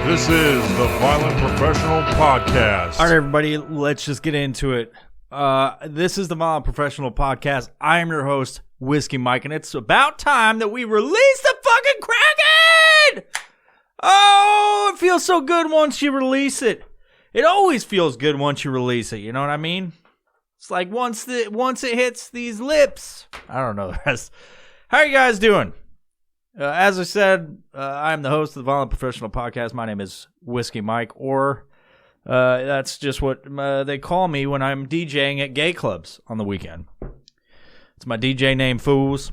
This is the Violent Professional Podcast. All right, everybody, let's just get into it. This is the Violent Professional Podcast. I am your host, Whiskey Mike, and it's about time that we release the fucking Kraken! Oh, it feels so good once you release it. It always feels good once you release it, you know what I mean? It's like once it hits these lips. I don't know the rest. How are you guys doing? As I said, I'm the host of the Violent Professional Podcast. My name is Whiskey Mike, or that's just what they call me when I'm DJing at gay clubs on the weekend. It's my DJ name, fools.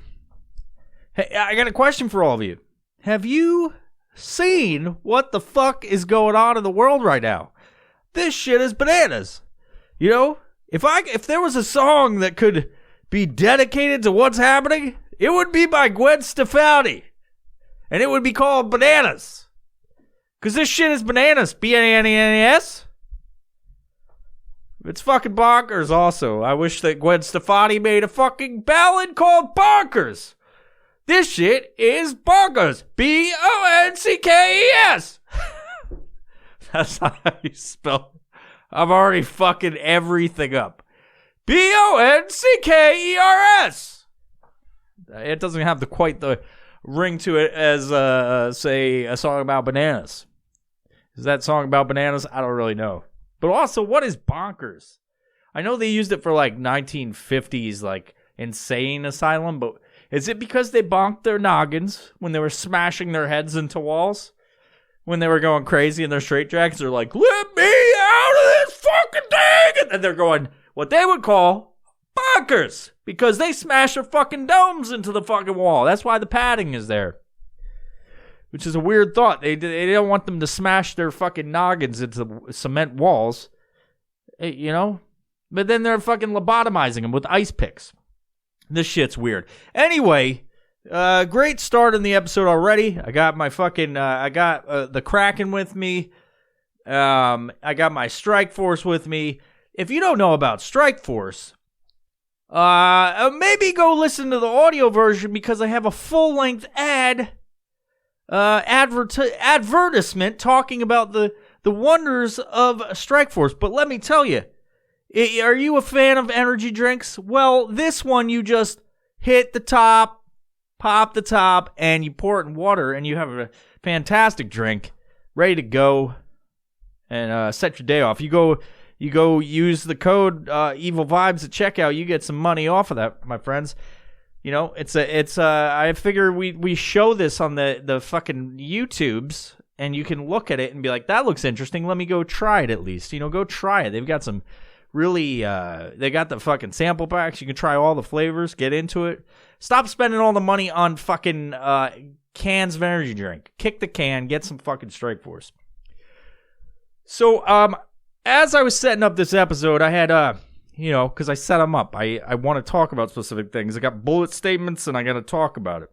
Hey, I got a question for all of you. Have you seen what the fuck is going on in the world right now? This shit is bananas. You know, if there was a song that could be dedicated to what's happening, it would be by Gwen Stefani. And it would be called Bananas. Because this shit is bananas. B-A-N-A-N-A-S. It's fucking bonkers also. I wish that Gwen Stefani made a fucking ballad called Bonkers. This shit is bonkers. B-O-N-C-K-E-S. That's how you spell it. I'm already fucking everything up. B-O-N-C-K-E-R-S. It doesn't have quite the ring to it as, say, a song about bananas. Is that song about bananas? I don't really know. But also, what is bonkers? I know they used it for, like, 1950s, like, insane asylum, but is it because they bonked their noggins when they were smashing their heads into walls? When they were going crazy in their straitjackets, they're like, let me out of this fucking thing! And then they're going, what they would call bonkers, because they smash their fucking domes into the fucking wall. That's why the padding is there. Which is a weird thought. They don't want them to smash their fucking noggins into the cement walls. You know? But then they're fucking lobotomizing them with ice picks. This shit's weird. Anyway, great start in the episode already. I got my fucking, I got the Kraken with me. I got my Strike Force with me. If you don't know about Strike Force, maybe go listen to the audio version because I have a full-length advertisement talking about the wonders of Strike Force. But let me tell you, are you a fan of energy drinks? Well, this one you just hit the top, pop the top, and you pour it in water, and you have a fantastic drink ready to go and set your day off. You go use the code Evil Vibes at checkout. You get some money off of that, my friends. You know, I figure we show this on the fucking YouTubes, and you can look at it and be like, that looks interesting. Let me go try it at least. You know, go try it. They've got some really, they got the fucking sample packs. You can try all the flavors, get into it. Stop spending all the money on fucking cans of energy drink. Kick the can, get some fucking Strike Force. So, as I was setting up this episode, I had, because I set them up. I want to talk about specific things. I got bullet statements, and I got to talk about it.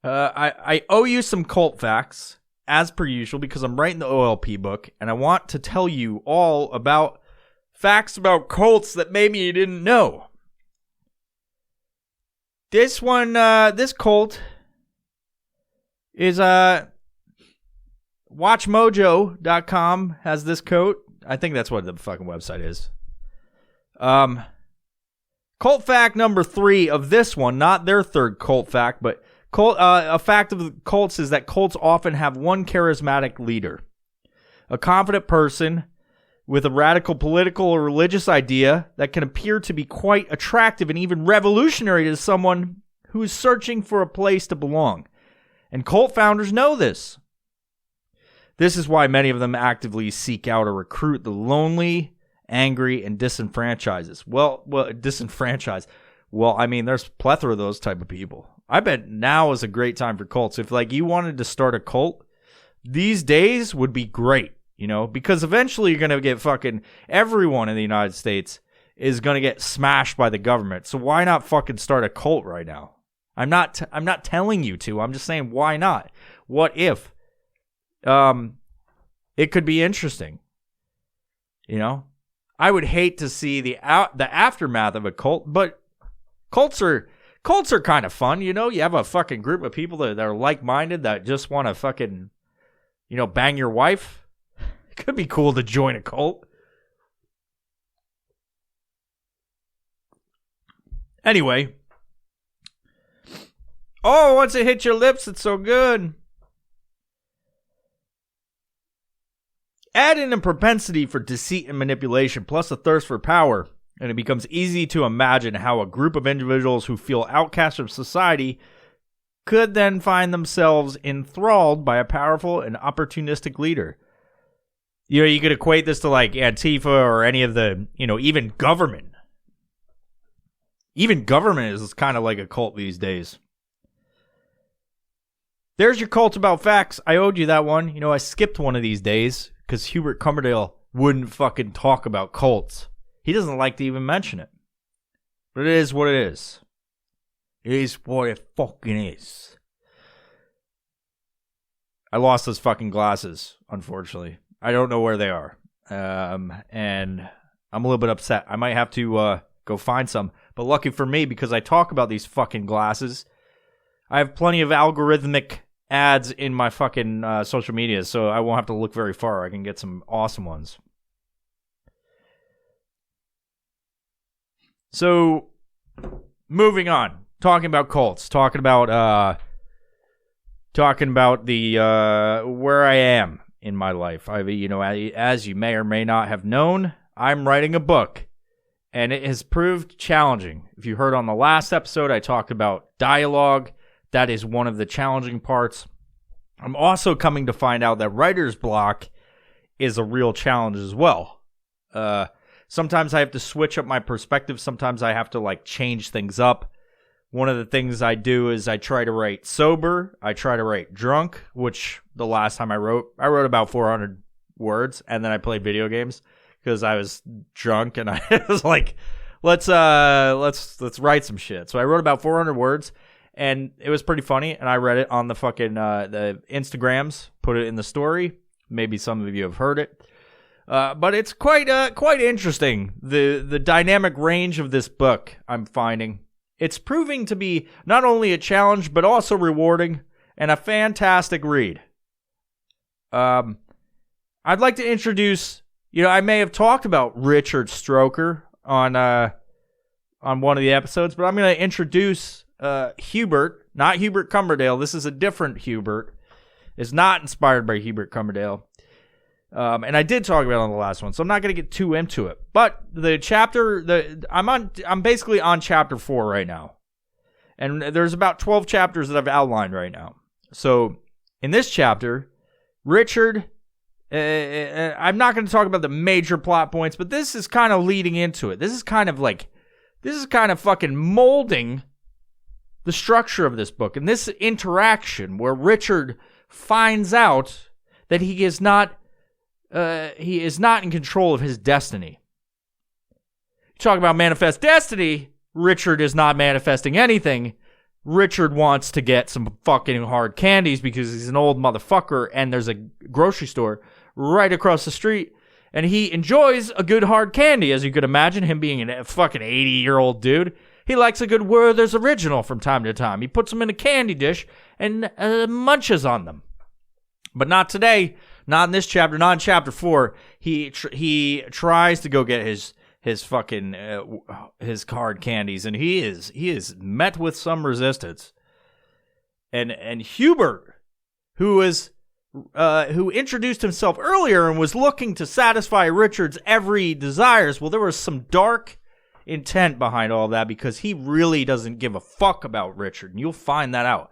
I owe you some cult facts, as per usual, because I'm writing the OLP book, and I want to tell you all about facts about cults that maybe you didn't know. This one, this cult is, WatchMojo.com has this quote. I think that's what the fucking website is. Cult fact number 3 of this one, not their third cult fact, but a fact of the cults is that cults often have one charismatic leader. A confident person with a radical political or religious idea that can appear to be quite attractive and even revolutionary to someone who is searching for a place to belong. And cult founders know this. This is why many of them actively seek out or recruit the lonely, angry, and disenfranchised. Disenfranchised. Well, I mean, there's a plethora of those type of people. I bet now is a great time for cults. If, you wanted to start a cult, these days would be great, because eventually you're going to get fucking everyone in the United States is going to get smashed by the government. So why not fucking start a cult right now? I'm not telling you to. I'm just saying, why not? What if? It could be interesting. I would hate to see the aftermath of a cult, but cults are kind of fun. You have a fucking group of people that are like-minded that just want to fucking bang your wife. It could be cool to join a cult. Anyway. Oh, once it hits your lips, it's so good. Add in a propensity for deceit and manipulation, plus a thirst for power, and it becomes easy to imagine how a group of individuals who feel outcast from society could then find themselves enthralled by a powerful and opportunistic leader. You could equate this to like Antifa or any of the, even government. Even government is kind of like a cult these days. There's your cult about facts. I owed you that one. I skipped one of these days because Hubert Cummerdale wouldn't fucking talk about cults. He doesn't like to even mention it. But it is what it is. It is what it fucking is. I lost those fucking glasses, unfortunately. I don't know where they are. And I'm a little bit upset. I might have to go find some. But lucky for me, because I talk about these fucking glasses, I have plenty of algorithmic ads in my fucking social media, so I won't have to look very far. I can get some awesome ones. So, moving on. Talking about cults. Talking about the where I am in my life. As you may or may not have known, I'm writing a book, and it has proved challenging. If you heard on the last episode, I talked about dialogue. That is one of the challenging parts. I'm also coming to find out that writer's block is a real challenge as well. Sometimes I have to switch up my perspective. Sometimes I have to change things up. One of the things I do is I try to write sober. I try to write drunk, which the last time I wrote about 400 words, and then I played video games because I was drunk and I was like, let's write some shit. So I wrote about 400 words. And it was pretty funny, and I read it on the fucking the Instagrams, put it in the story. Maybe some of you have heard it. But it's quite interesting, the dynamic range of this book, I'm finding. It's proving to be not only a challenge, but also rewarding, and a fantastic read. I'd like to introduce, I may have talked about Richard Stroker on one of the episodes, but I'm going to introduce Hubert, not Hubert Cummerdale. This is a different Hubert. It's not inspired by Hubert Cummerdale. And I did talk about it on the last one, so I'm not going to get too into it. But the chapter, I'm basically on chapter 4 right now. And there's about 12 chapters that I've outlined right now. So in this chapter, Richard, I'm not going to talk about the major plot points, but this is kind of leading into it. This is kind of fucking molding the structure of this book, and this interaction where Richard finds out that he is not in control of his destiny. You talk about manifest destiny. Richard is not manifesting anything. Richard wants to get some fucking hard candies because he's an old motherfucker, and there's a grocery store right across the street, and he enjoys a good hard candy, as you could imagine, him being a fucking 80-year-old dude. He likes a good Werther's Original from time to time. He puts them in a candy dish and munches on them. But not today. Not in this chapter. Not in chapter 4. He tries to go get his fucking his hard candies, and he is met with some resistance. And Hubert, who introduced himself earlier and was looking to satisfy Richard's every desires, well, there was some dark intent behind all that, because he really doesn't give a fuck about Richard, and you'll find that out.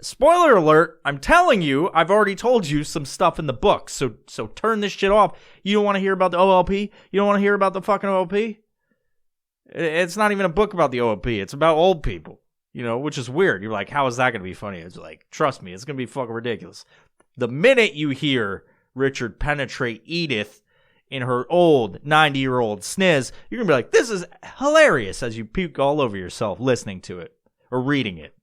Spoiler alert, I'm telling you, I've already told you some stuff in the book, so turn this shit off. You don't want to hear about the OLP? You don't want to hear about the fucking OLP? It's not even a book about the OLP, it's about old people, which is weird. You're like, how is that going to be funny? It's like, trust me, it's going to be fucking ridiculous. The minute you hear Richard penetrate Edith in her old 90-year-old sniz, you're going to be like, this is hilarious, as you puke all over yourself listening to it or reading it.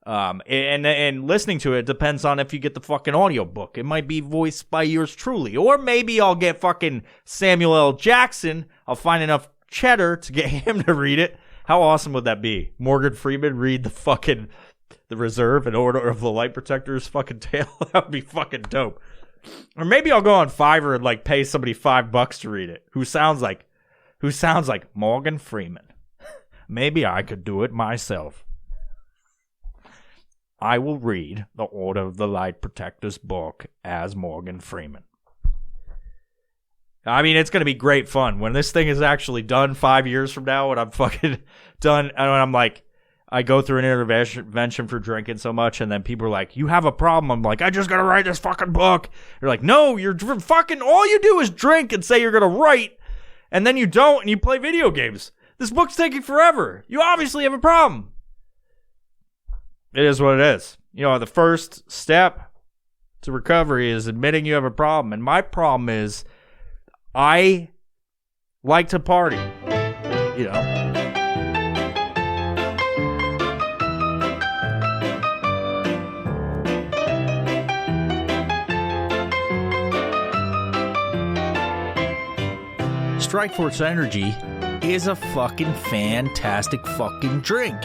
And listening to it depends on if you get the fucking audiobook. It might be voiced by yours truly. Or maybe I'll get fucking Samuel L. Jackson. I'll find enough cheddar to get him to read it. How awesome would that be? Morgan Freeman read the the reserve in Order of the Light Protector's fucking tail. That would be fucking dope. Or maybe I'll go on Fiverr and like pay somebody $5 to read it who sounds like Morgan Freeman. Maybe I could do it myself. I will read the Order of the Light Protector's book as Morgan Freeman. I mean, it's going to be great fun. When this thing is actually done 5 years from now, when I'm fucking done, and I'm like, I go through an intervention for drinking so much, and then people are like, you have a problem. I'm like, I just got to write this fucking book. They're like, no, you're fucking, all you do is drink and say you're going to write, and then you don't, and you play video games. This book's taking forever. You obviously have a problem. It is what it is. You know, the first step to recovery is admitting you have a problem. And my problem is I like to party, you know. Strikeforce Energy is a fucking fantastic fucking drink.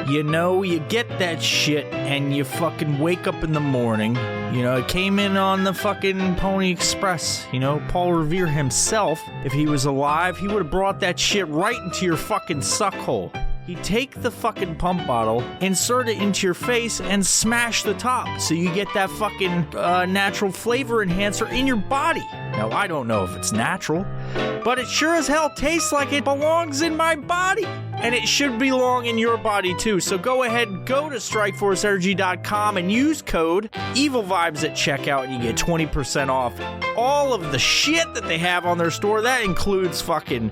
You know, you get that shit and you fucking wake up in the morning. You know, it came in on the fucking Pony Express. You know, Paul Revere himself, if he was alive, he would have brought that shit right into your fucking suck hole. He'd take the fucking pump bottle, insert it into your face, and smash the top so you get that fucking natural flavor enhancer in your body. Now, I don't know if it's natural, but it sure as hell tastes like it belongs in my body. And it should belong in your body too. So go ahead, go to StrikeForceEnergy.com and use code EvilVibes at checkout and you get 20% off all of the shit that they have on their store. That includes fucking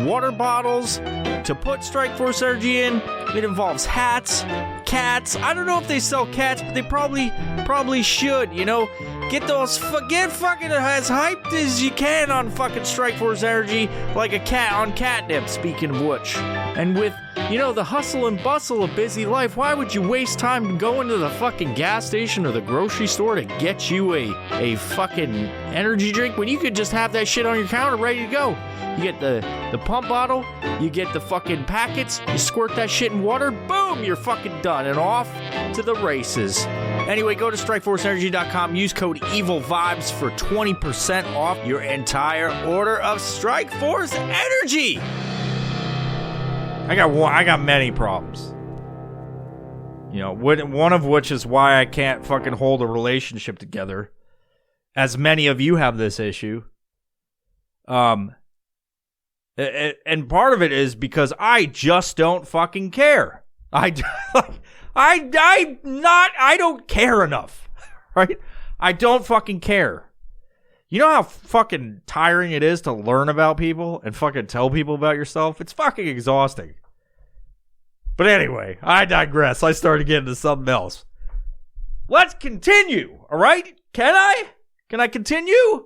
water bottles to put Strikeforce Energy in. It involves hats, cats. I don't know if they sell cats, but they probably should, you know. Get fucking as hyped as you can on fucking Strikeforce Energy like a cat on catnip, speaking of which. And with, you know, the hustle and bustle of busy life, why would you waste time going to the fucking gas station or the grocery store to get you a fucking energy drink when you could just have that shit on your counter ready to go? You get the pump bottle, you get the fucking packets, you squirt that shit in water, boom, you're fucking done and off to the races. Anyway, go to StrikeForceEnergy.com, use code EvilVibes for 20% off your entire order of Strikeforce Energy. I got many problems. You know, one of which is why I can't fucking hold a relationship together. As many of you have this issue. And part of it is because I just don't fucking care. I don't care enough, right? I don't fucking care. You know how fucking tiring it is to learn about people and fucking tell people about yourself? It's fucking exhausting. But anyway, I digress. I started getting into something else. Let's continue, all right? Can I? Can I continue?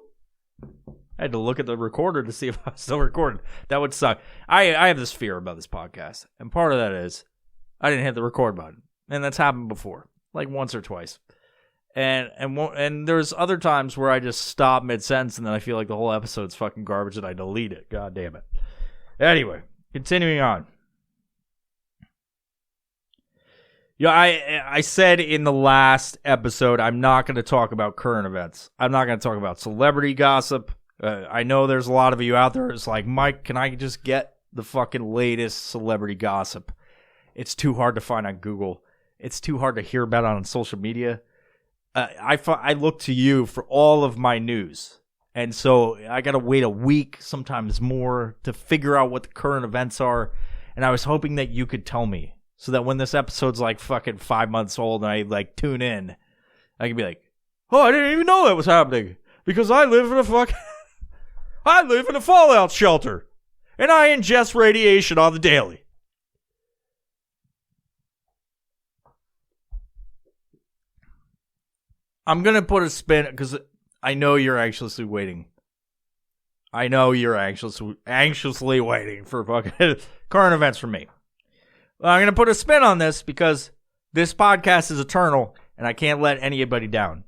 I had to look at the recorder to see if I was still recording. That would suck. I have this fear about this podcast, and part of that is I didn't hit the record button, and that's happened before, like once or twice. And there's other times where I just stop mid-sentence, and then I feel like the whole episode's fucking garbage, and I delete it. God damn it. Anyway, continuing on. You know, I said in the last episode I'm not going to talk about current events. I'm not going to talk about celebrity gossip. I know there's a lot of you out there. It's like, Mike, can I just get the fucking latest celebrity gossip? It's too hard to find on Google. It's too hard to hear about on social media. I look to you for all of my news. And so I got to wait a week, sometimes more, to figure out what the current events are. And I was hoping that you could tell me so that when this episode's like fucking 5 months old and I like tune in, I can be like, oh, I didn't even know that was happening because I live in a fallout shelter and I ingest radiation on the daily. I'm going to put a spin because I know you're anxiously waiting. I know you're anxiously waiting for fucking current events from me. Well, I'm going to put a spin on this because this podcast is eternal and I can't let anybody down.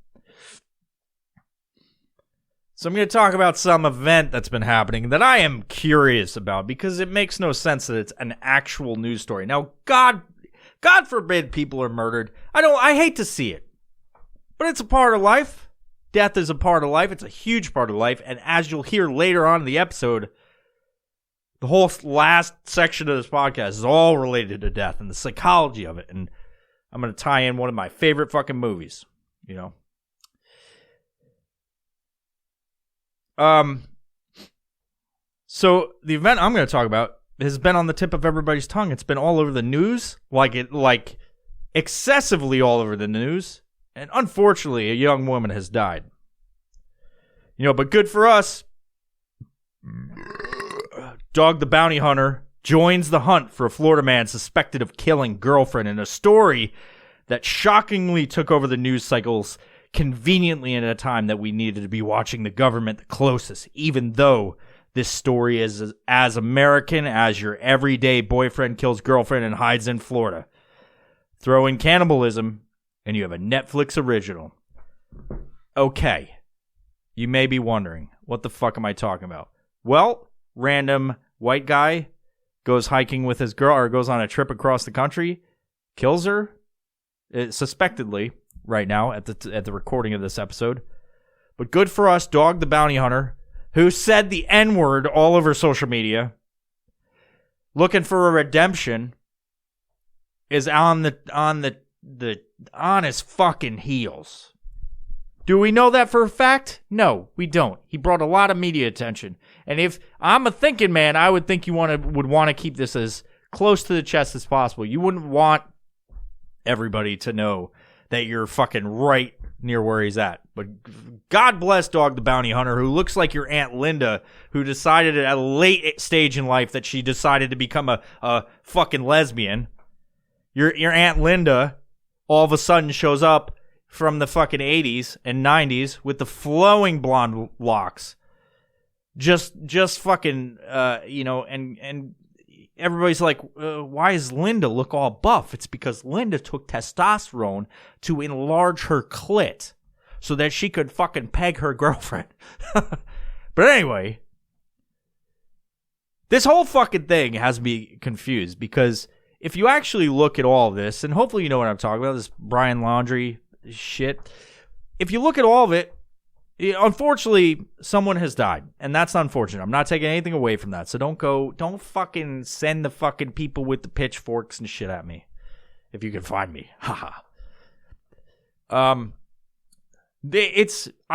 So I'm going to talk about some event that's been happening that I am curious about because it makes no sense that it's an actual news story. Now, God God forbid people are murdered. I hate to see it. But it's a part of life. Death is a part of life. It's a huge part of life. And as you'll hear later on in the episode, the whole last section of this podcast is all related to death and the psychology of it. And I'm going to tie in one of my favorite fucking movies, you know. So the event I'm going to talk about has been on the tip of everybody's tongue. It's been all over the news, like excessively all over the news. And unfortunately, a young woman has died. You know, but good for us. Dog the Bounty Hunter joins the hunt for a Florida man suspected of killing girlfriend in a story that shockingly took over the news cycles conveniently at a time that we needed to be watching the government the closest, even though this story is as American as your everyday boyfriend kills girlfriend and hides in Florida. Throw in cannibalism, and you have a Netflix original. Okay. You may be wondering, what the fuck am I talking about? Well, random white guy goes hiking with his girl, or goes on a trip across the country, kills her, suspectedly, right now at the recording of this episode. But good for us, Dog the Bounty Hunter, who said the N-word all over social media, looking for a redemption, is on the honest fucking heels. Do we know that for a fact? No, we don't. He brought a lot of media attention. And if I'm a thinking man, I would think you would want to keep this as close to the chest as possible. You wouldn't want everybody to know that you're fucking right near where he's at. But God bless Dog the Bounty Hunter, who looks like your Aunt Linda, who decided at a late stage in life that she decided to become a fucking lesbian. Your Aunt Linda all of a sudden shows up from the fucking 80s and 90s with the flowing blonde locks. Just fucking, you know, and everybody's like, why does Linda look all buff? It's because Linda took testosterone to enlarge her clit so that she could fucking peg her girlfriend. But anyway, this whole fucking thing has me confused because if you actually look at all of this, and hopefully you know what I'm talking about, this Brian Laundrie shit. If you look at all of it, unfortunately, someone has died, and that's unfortunate. I'm not taking anything away from that, so don't fucking send the fucking people with the pitchforks and shit at me, if you can find me. Haha. I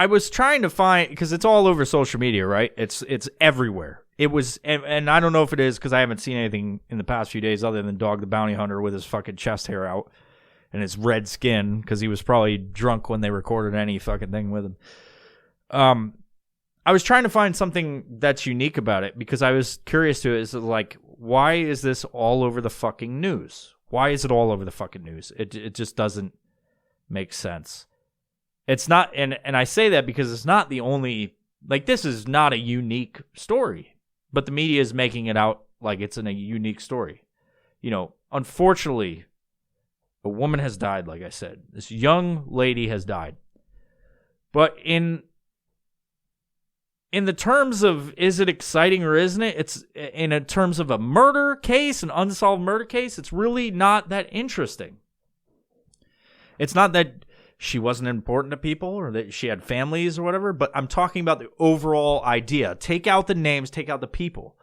was trying to find, because it's all over social media, right? It's everywhere. It was, and I don't know if it is because I haven't seen anything in the past few days other than Dog the Bounty Hunter with his fucking chest hair out and his red skin because he was probably drunk when they recorded any fucking thing with him. I was trying to find something that's unique about it because I was curious to it. Is like, why is this all over the fucking news? Why is it all over the fucking news? It just doesn't make sense. It's not, and I say that because it's not the only, like, this is not a unique story, but the media is making it out like it's a unique story. You know, unfortunately, a woman has died, like I said. This young lady has died. But in the terms of, is it exciting or isn't it? It's in terms of a murder case, an unsolved murder case, it's really not that interesting. It's not that she wasn't important to people or that she had families or whatever, but I'm talking about the overall idea. Take out the names, take out the people.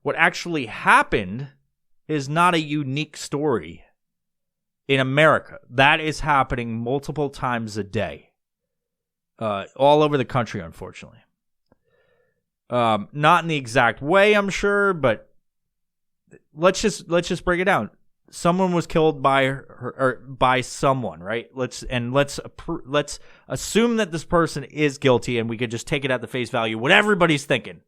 What actually happened is not a unique story in America. That is happening multiple times a day. All over the country, unfortunately. Not in the exact way, I'm sure, but let's just break it down. Someone was killed by her, or by someone, right? Let's assume that this person is guilty, and we could just take it at the face value. What everybody's thinking.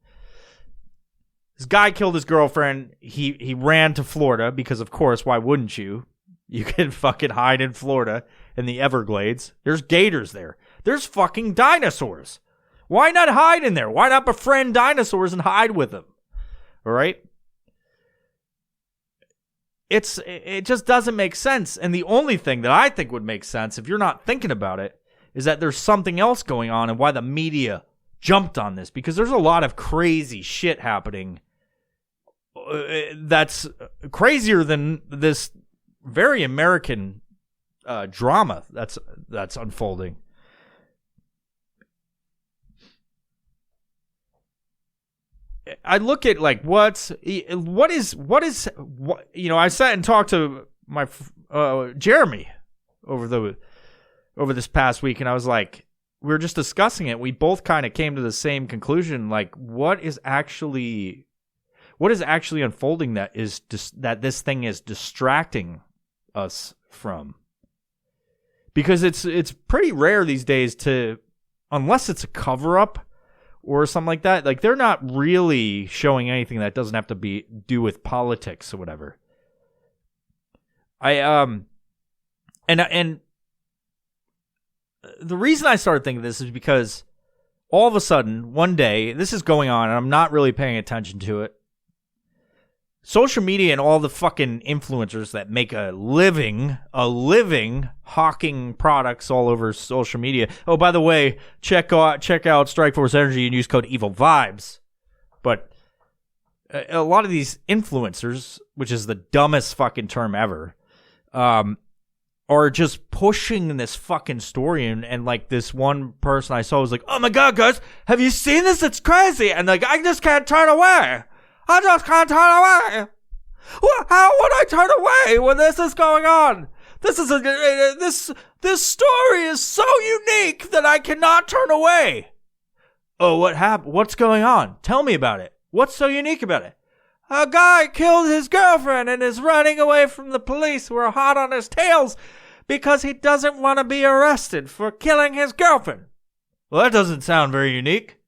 This guy killed his girlfriend. He ran to Florida because, of course, why wouldn't you? You can fucking hide in Florida in the Everglades. There's gators there. There's fucking dinosaurs. Why not hide in there? Why not befriend dinosaurs and hide with them? All right? It just doesn't make sense. And the only thing that I think would make sense, if you're not thinking about it, is that there's something else going on and why the media jumped on this. Because there's a lot of crazy shit happening that's crazier than this very American drama that's unfolding. I look at like what is I sat and talked to my Jeremy over this past week, and I was like, we were just discussing it. We both kind of came to the same conclusion. Like, what is actually unfolding that this thing is distracting us from? Because it's pretty rare these days to, unless it's a cover up or something like that, like they're not really showing anything that doesn't have to do with politics or whatever. And the reason I started thinking this is because all of a sudden, one day, this is going on, and I'm not really paying attention to it. Social media and all the fucking influencers that make a living hawking products all over social media. Oh, by the way, check out Strikeforce Energy and use code EvilVibes. But a lot of these influencers, which is the dumbest fucking term ever, are just pushing this fucking story. And like this one person I saw was like, oh my God, guys, have you seen this? It's crazy. And like, I just can't turn away. I just can't turn away. Well, how would I turn away when this is going on? This story is so unique that I cannot turn away. Oh, what happened? What's going on? Tell me about it. What's so unique about it? A guy killed his girlfriend and is running away from the police who are hot on his tails because he doesn't want to be arrested for killing his girlfriend. Well, that doesn't sound very unique.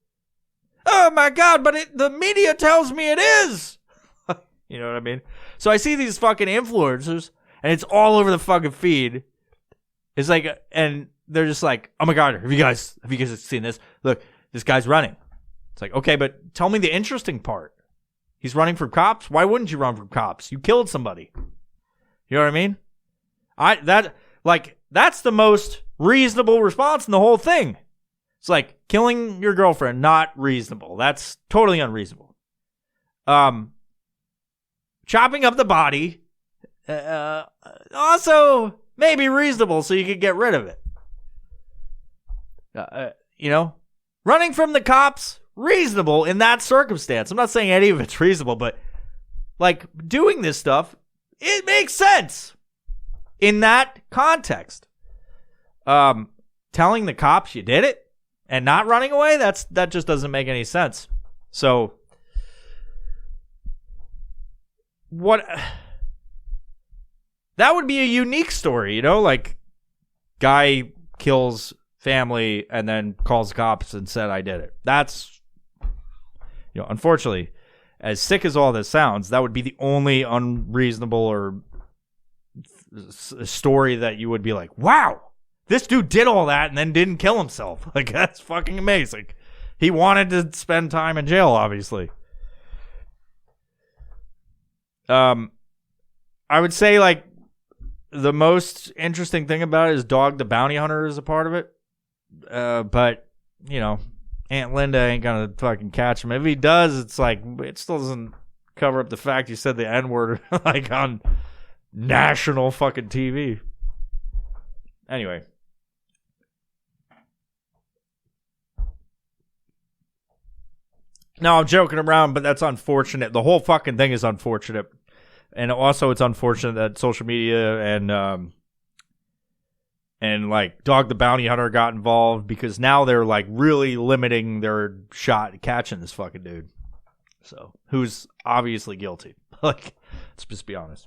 Oh my God, but the media tells me it is. You know what I mean? So I see these fucking influencers, and it's all over the fucking feed. It's like, and they're just like, oh my God, have you guys seen this? Look, this guy's running. It's like, okay, but tell me the interesting part. He's running from cops? Why wouldn't you run from cops? You killed somebody. You know what I mean? That's the most reasonable response in the whole thing. It's like killing your girlfriend, not reasonable. That's totally unreasonable. Chopping up the body, also maybe reasonable, so you could get rid of it. Running from the cops, reasonable in that circumstance. I'm not saying any of it's reasonable, but like doing this stuff, it makes sense in that context. Telling the cops you did it and not running away, that just doesn't make any sense. So that would be a unique story, like guy kills family and then calls the cops and said, I did it. That's, unfortunately, as sick as all this sounds, that would be the only unreasonable or story that you would be like, wow, this dude did all that and then didn't kill himself. Like, that's fucking amazing. He wanted to spend time in jail, obviously. I would say, like, the most interesting thing about it is Dog the Bounty Hunter is a part of it. But, Aunt Linda ain't gonna fucking catch him. If he does, it's like, it still doesn't cover up the fact you said the N-word, like, on national fucking TV. Anyway. No, I'm joking around, but that's unfortunate. The whole fucking thing is unfortunate. And also it's unfortunate that social media and like Dog the Bounty Hunter got involved, because now they're like really limiting their shot at catching this fucking dude. So, who's obviously guilty. Like, let's just be honest.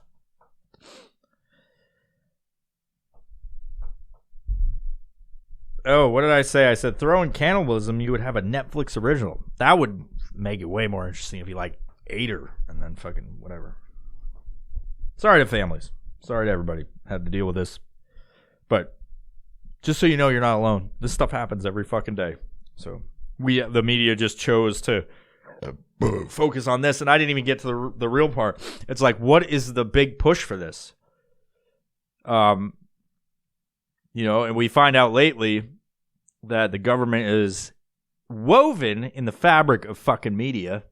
Oh, what did I say? I said throw in cannibalism, you would have a Netflix original. That would make it way more interesting if you like ate her and then fucking whatever. Sorry to families. Sorry to everybody had to deal with this. But just so you know, you're not alone. This stuff happens every fucking day. So the media just chose to focus on this, and I didn't even get to the real part. It's like, what is the big push for this? And we find out lately that the government is woven in the fabric of fucking media,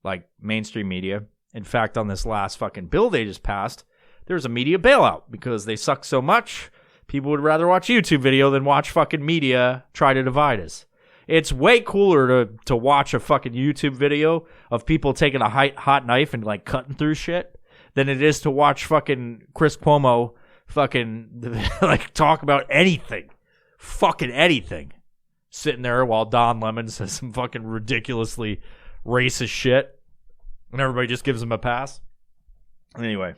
like mainstream media. In fact, on this last fucking bill they just passed, there's a media bailout because they suck so much. People would rather watch YouTube video than watch fucking media try to divide us. It's way cooler to watch a fucking YouTube video of people taking a hot knife and like cutting through shit than it is to watch fucking Chris Cuomo fucking like talk about anything. Fucking anything. Sitting there while Don Lemon says some fucking ridiculously racist shit. And everybody just gives him a pass. Anyway.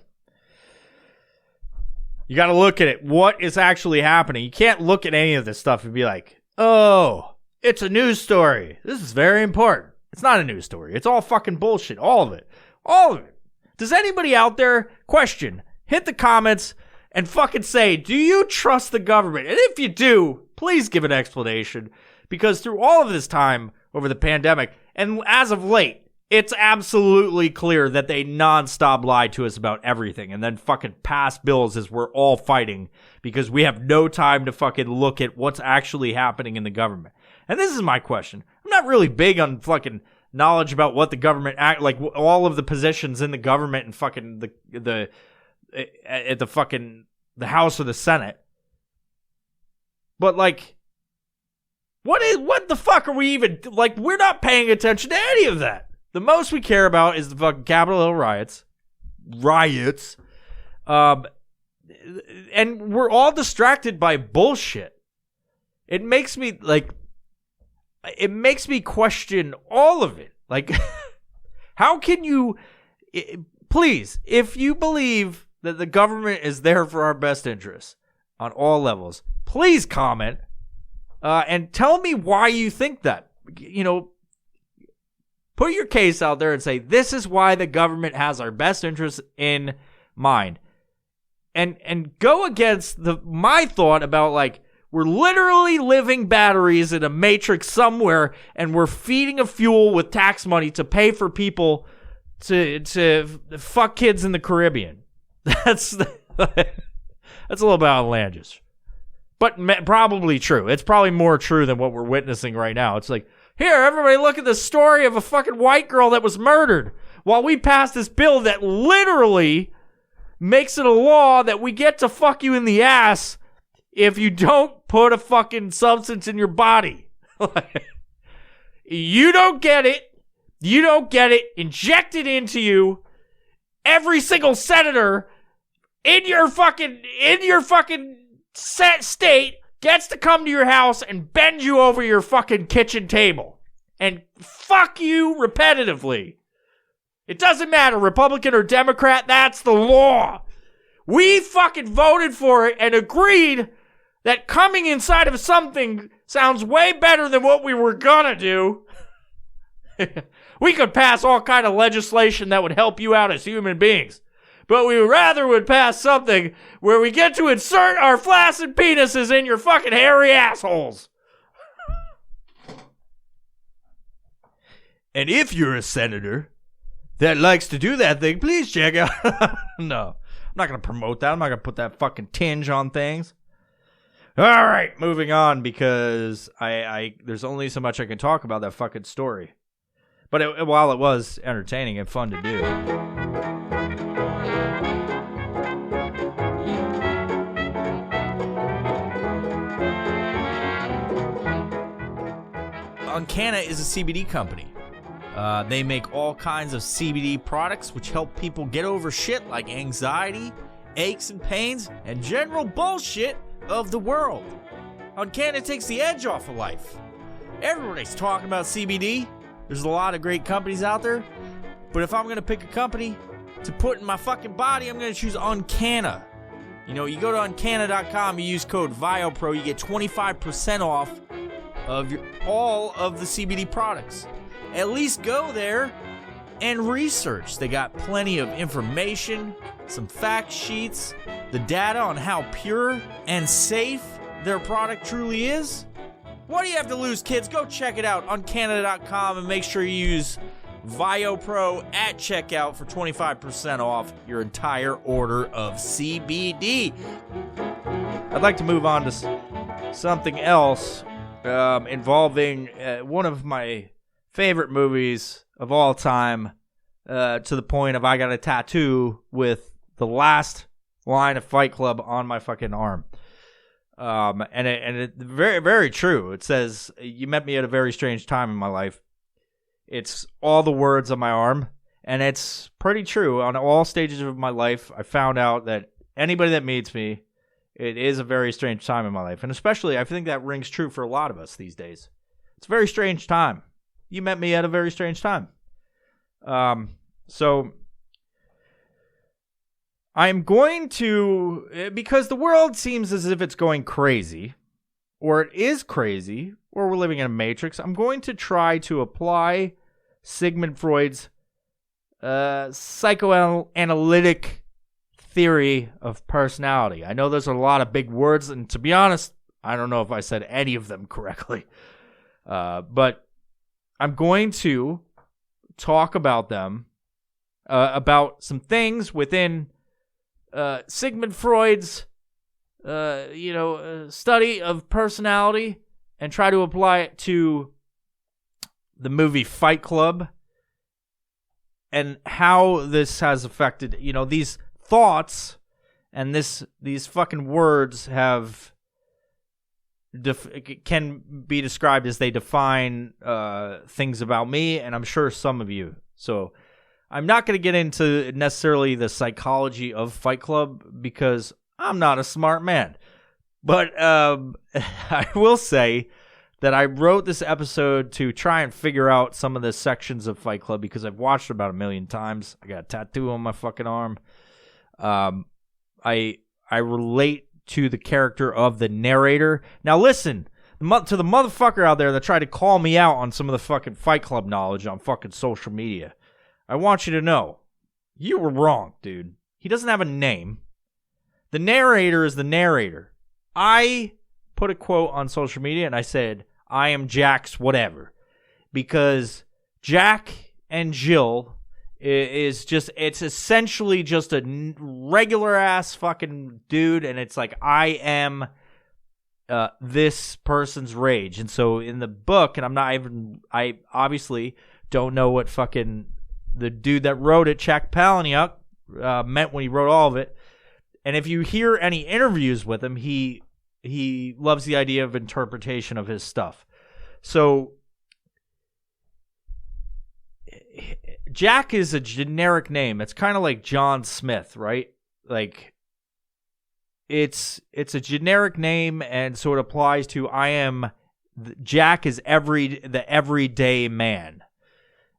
You got to look at it. What is actually happening? You can't look at any of this stuff and be like, oh, it's a news story. This is very important. It's not a news story. It's all fucking bullshit. All of it. All of it. Does anybody out there question? Hit the comments and fucking say, do you trust the government? And if you do, please give an explanation. Because through all of this time over the pandemic, and as of late, it's absolutely clear that they nonstop lied to us about everything and then fucking pass bills as we're all fighting because we have no time to fucking look at what's actually happening in the government. And this is my question. I'm not really big on fucking knowledge about what the government act like, all of the positions in the government and fucking the House or the Senate. But like, what the fuck are we even like? We're not paying attention to any of that. The most we care about is the fucking Capitol Hill riots. And we're all distracted by bullshit. It makes me question all of it. Like, how can you, please, if you believe that the government is there for our best interests on all levels, please comment and tell me why you think that. You know, put your case out there and say, this is why the government has our best interests in mind. And go against my thought about, like, we're literally living batteries in a matrix somewhere, and we're feeding a fuel with tax money to pay for people to fuck kids in the Caribbean. That's a little bit outlandish. But probably true. It's probably more true than what we're witnessing right now. It's like, here, everybody look at the story of a fucking white girl that was murdered while we passed this bill that literally makes it a law that we get to fuck you in the ass if you don't put a fucking substance in your body. You don't get it. You don't get it. Inject it into you. Every single senator in your fucking set state gets to come to your house and bend you over your fucking kitchen table and fuck you repetitively. It doesn't matter, Republican or Democrat, that's the law. We fucking voted for it and agreed that coming inside of something sounds way better than what we were gonna do. We could pass all kind of legislation that would help you out as human beings. But we rather would pass something where we get to insert our flaccid penises in your fucking hairy assholes. And if you're a senator that likes to do that thing, please check out. No, I'm not going to promote that. I'm not going to put that fucking tinge on things. All right, moving on, because there's only so much I can talk about that fucking story. But while it was entertaining and fun to do. Uncana is a CBD company. They make all kinds of CBD products which help people get over shit like anxiety, aches and pains, and general bullshit of the world. Uncana takes the edge off of life. Everybody's talking about CBD. There's a lot of great companies out there. But if I'm going to pick a company to put in my fucking body, I'm going to choose Uncana. You know, you go to Uncana.com, you use code VIOPRO, you get 25% off of all of the CBD products. At least go there and research. They got plenty of information, some fact sheets, the data on how pure and safe their product truly is. What do you have to lose, kids? Go check it out on Uncana.com and make sure you use VioPro at checkout for 25% off your entire order of CBD. I'd like to move on to something else involving one of my favorite movies of all time, to the point of I got a tattoo with the last line of Fight Club on my fucking arm. And it very, very true. It says, you met me at a very strange time in my life. It's all the words on my arm, and it's pretty true. On all stages of my life, I found out that anybody that meets me, it is a very strange time in my life. And especially, I think that rings true for a lot of us these days. It's a very strange time. You met me at a very strange time. So I'm going to, because the world seems as if it's going crazy, or it is crazy, or we're living in a matrix, I'm going to try to apply Sigmund Freud's psychoanalytic theory of personality. I know there's a lot of big words, and to be honest, I don't know if I said any of them correctly. But I'm going to talk about them, about some things within Sigmund Freud's, study of personality, and try to apply it to the movie Fight Club, and how this has affected, these thoughts and these fucking words have can be described as they define things about me, and I'm sure some of you. So I'm not going to get into necessarily the psychology of Fight Club because I'm not a smart man. But I will say that I wrote this episode to try and figure out some of the sections of Fight Club because I've watched it about 1 million times. I got a tattoo on my fucking arm. I relate to the character of the narrator. Now listen, to the motherfucker out there that tried to call me out on some of the fucking Fight Club knowledge on fucking social media. I want you to know, you were wrong, dude. He doesn't have a name. The narrator is the narrator. I put a quote on social media and I said, I am Jack's whatever. Because Jack and Jill is just, it's essentially just a regular ass fucking dude, and it's like, I am this person's rage. And so in the book, and I obviously don't know what fucking the dude that wrote it, Chuck Palahniuk, meant when he wrote all of it. And if you hear any interviews with him, he loves the idea of interpretation of his stuff. So Jack is a generic name. It's kind of like John Smith, right? Like it's a generic name, and so it applies to Jack is the everyday man.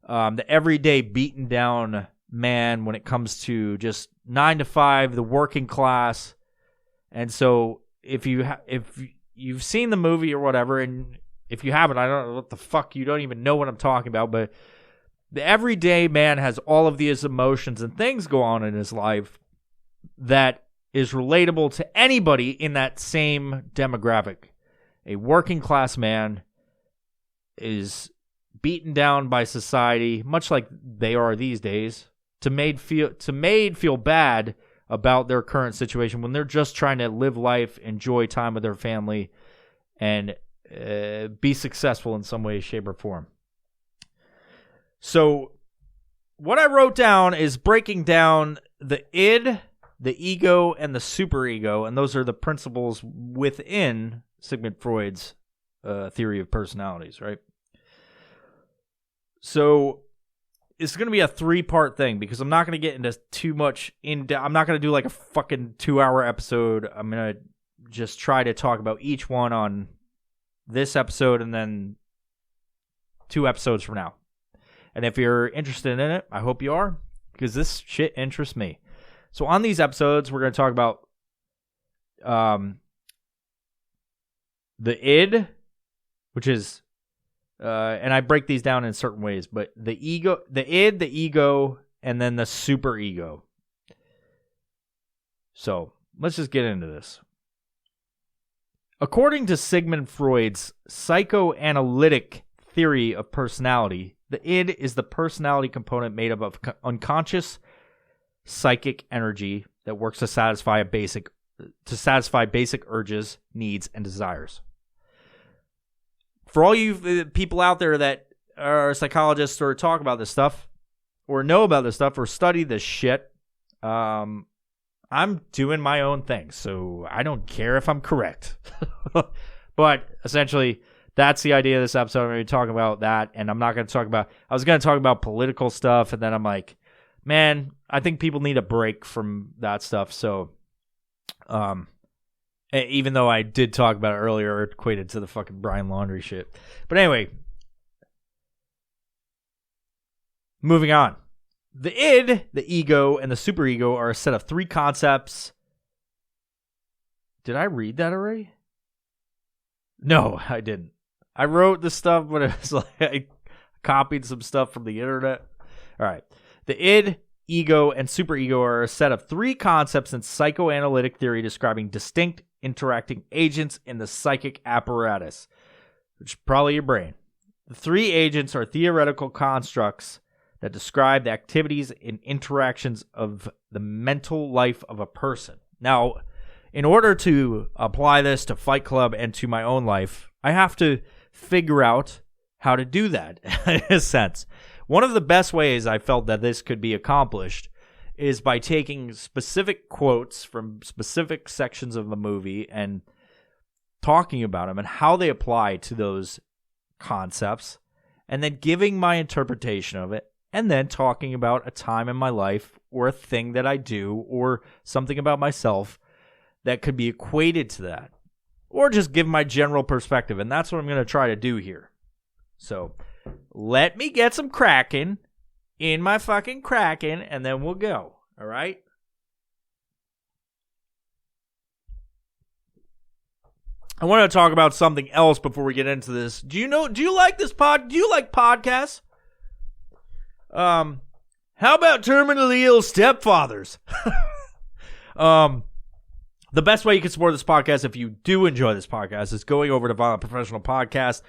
The everyday beaten down man when it comes to just 9 to 5, the working class. And so if you've seen the movie or whatever, and if you haven't, I don't know what the fuck, you don't even know what I'm talking about, but the everyday man has all of these emotions and things go on in his life that is relatable to anybody in that same demographic. A working class man is beaten down by society, much like they are these days, to made feel bad about their current situation when they're just trying to live life, enjoy time with their family, and be successful in some way, shape, or form. So what I wrote down is breaking down the id, the ego, and the superego, and those are the principles within Sigmund Freud's theory of personalities, right? So it's going to be a 3-part thing because I'm not going to get into too much I'm not going to do like a fucking 2-hour episode. I'm going to just try to talk about each one on this episode and then 2 episodes from now. And if you're interested in it, I hope you are, because this shit interests me. So on these episodes, we're going to talk about the id, which is and I break these down in certain ways, but the ego, the id, the ego, and then the superego. So let's just get into this. According to Sigmund Freud's psychoanalytic theory of personality, the id is the personality component made up of unconscious psychic energy that works to satisfy basic urges, needs, and desires. For all you people out there that are psychologists or talk about this stuff or know about this stuff or study this shit, I I'm doing my own thing, so I don't care if I'm correct. But essentially, that's the idea of this episode. I'm going to be talking about that, and I'm not going to talk about... I was going to talk about political stuff, and then I'm like, man, I think people need a break from that stuff, so... even though I did talk about it earlier, it equated to the fucking Brian Laundrie shit. But anyway, moving on. The id, the ego, and the superego are a set of three concepts. Did I read that already? No, I didn't. I wrote this stuff, but it was like I copied some stuff from the internet. All right. The id, ego, and superego are a set of three concepts in psychoanalytic theory describing distinct interacting agents in the psychic apparatus, which is probably your brain. The three agents are theoretical constructs that describe the activities and interactions of the mental life of a person. Now, in order to apply this to Fight Club and to my own life, I have to figure out how to do that, in a sense. One of the best ways I felt that this could be accomplished is by taking specific quotes from specific sections of a movie and talking about them and how they apply to those concepts, and then giving my interpretation of it, and then talking about a time in my life or a thing that I do or something about myself that could be equated to that, or just give my general perspective. And that's what I'm going to try to do here. So let me get some Kraken in my fucking Kraken, and then we'll go. All right? I want to talk about something else before we get into this. Do you like this pod? Do you like podcasts? How about terminally ill stepfathers? The best way you can support this podcast, if you do enjoy this podcast, is going over to Violent Professional Podcast,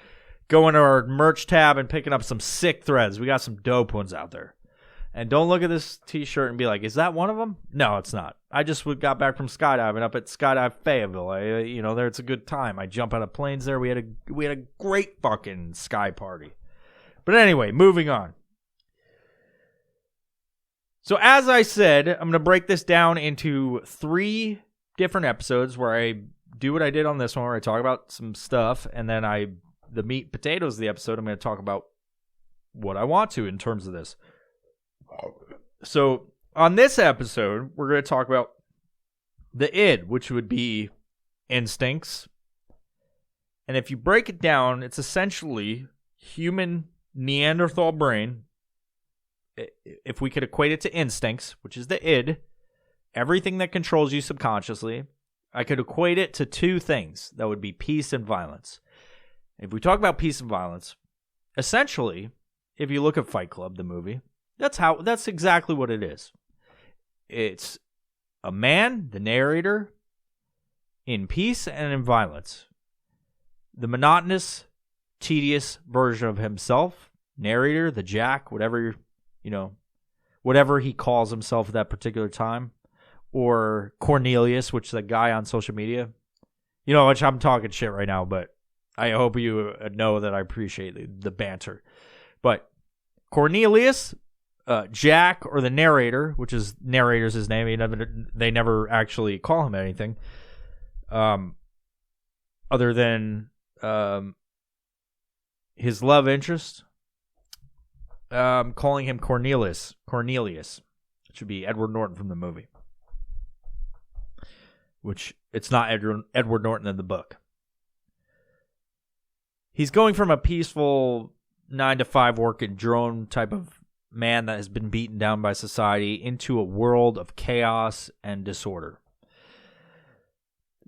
going to our merch tab and picking up some sick threads. We got some dope ones out there. And don't look at this t-shirt and be like, is that one of them? No, it's not. I just got back from skydiving up at Skydive Fayetteville. There it's a good time. I jump out of planes there. We had a great fucking sky party. But anyway, moving on. So as I said, I'm going to break this down into 3 different episodes where I do what I did on this one, where I talk about some stuff, and then the meat and potatoes of the episode, I'm going to talk about what I want to in terms of this. So on this episode, we're going to talk about the id, which would be instincts. And if you break it down, it's essentially human Neanderthal brain. If we could equate it to instincts, which is the id, everything that controls you subconsciously, I could equate it to 2 things. That would be peace and violence. If we talk about peace and violence, essentially, if you look at Fight Club, the movie, that's exactly what it is. It's a man, the narrator, in peace and in violence. The monotonous, tedious version of himself, narrator, the Jack, whatever he calls himself at that particular time, or Cornelius, which is a guy on social media. Which I'm talking shit right now, but I hope you know that I appreciate the banter. But Cornelius, Jack, or the narrator, which is narrator's his name. They never actually call him anything, other than his love interest. Calling him Cornelius. It should be Edward Norton from the movie, which it's not Edward Norton in the book. He's going from a peaceful 9-to-5 working drone type of man that has been beaten down by society into a world of chaos and disorder.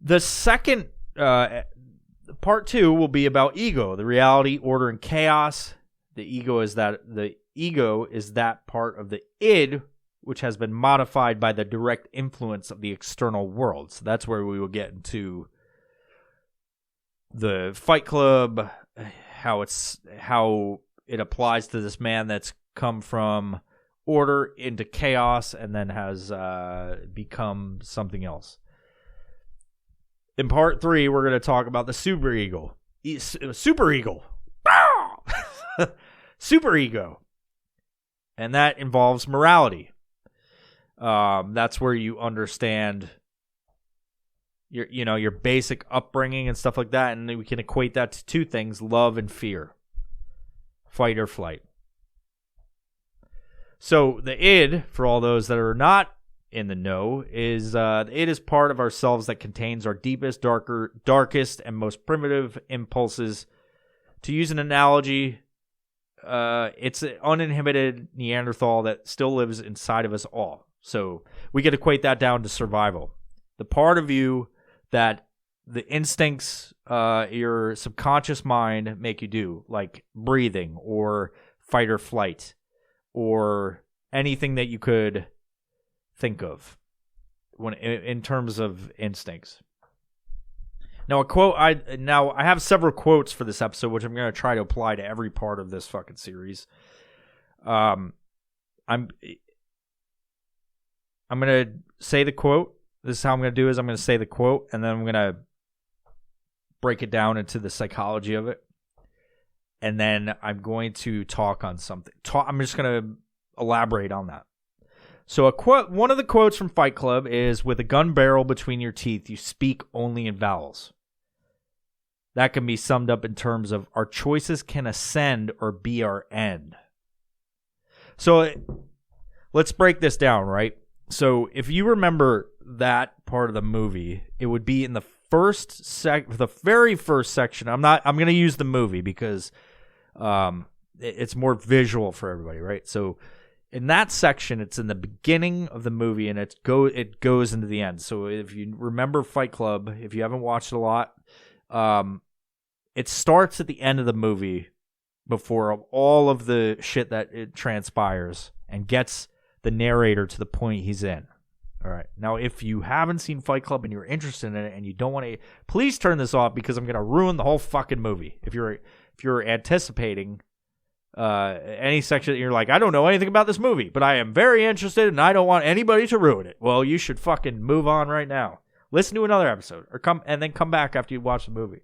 The second part 2 will be about ego, the reality, order, and chaos. The ego is that part of the id which has been modified by the direct influence of the external world. So that's where we will get into the Fight Club, how it applies to this man that's come from order into chaos and then has become something else. In part 3, we're going to talk about the superego. Superego. And that involves morality. That's where you understand your basic upbringing and stuff like that, and we can equate that to two things: love and fear, fight or flight. So the id, for all those that are not in the know, is the id is part of ourselves that contains our deepest, darkest, and most primitive impulses. To use an analogy, it's an uninhibited Neanderthal that still lives inside of us all. So we could equate that down to survival. The part of you that the instincts, your subconscious mind make you do, like breathing or fight or flight or anything that you could think of when in terms of instincts. Now, I have several quotes for this episode, which I'm going to try to apply to every part of this fucking series. I'm going to say the quote. This is how I'm going to do is I'm going to say the quote, and then I'm going to break it down into the psychology of it. And then I'm going to talk on something. I'm just going to elaborate on that. So one of the quotes from Fight Club is, "With a gun barrel between your teeth, you speak only in vowels." That can be summed up in terms of our choices can ascend or be our end. So let's break this down, right? So if you remember that part of the movie, it would be in the very first section. I'm going to use the movie because it's more visual for everybody, right? So in that section, it's in the beginning of the movie, and it goes into the end. So if you remember Fight Club, if you haven't watched it a lot, it starts at the end of the movie before all of the shit that it transpires and gets the narrator to the point he's in. All right. Now, if you haven't seen Fight Club and you're interested in it and you don't want to, please turn this off because I'm going to ruin the whole fucking movie. If you're anticipating any section that you're like, I don't know anything about this movie, but I am very interested and I don't want anybody to ruin it. Well, you should fucking move on right now. Listen to another episode or come back after you watch the movie.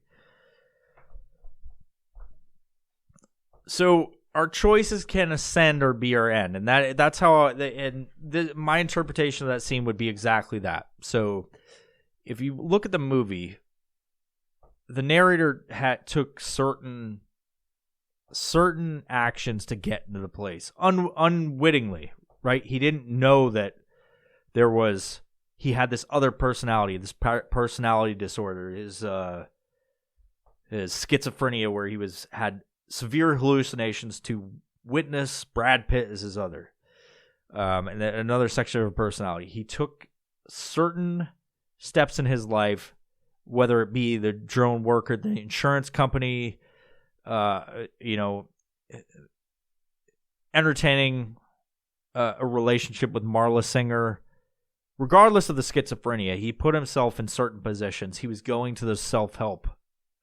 So our choices can ascend or be our end, and that's how. My interpretation of that scene would be exactly that. So, if you look at the movie, the narrator took certain actions to get into the place unwittingly, right? He didn't know that he had this other personality, this personality disorder, his schizophrenia, where he had severe hallucinations to witness Brad Pitt as his other. And then another section of personality. He took certain steps in his life, whether it be the drone worker, the insurance company, entertaining a relationship with Marla Singer. Regardless of the schizophrenia, he put himself in certain positions. He was going to those self-help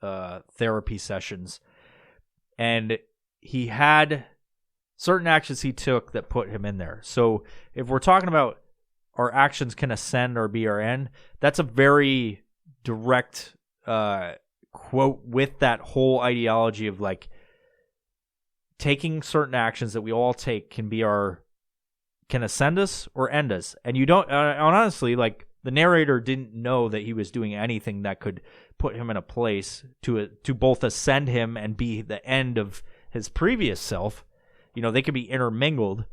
therapy sessions. And he had certain actions he took that put him in there. So if we're talking about our actions can ascend or be our end, that's a very direct quote with that whole ideology of like taking certain actions that we all take can ascend us or end us. And you don't, honestly, like the narrator didn't know that he was doing anything that could put him in a place to both ascend him and be the end of his previous self. They could be intermingled,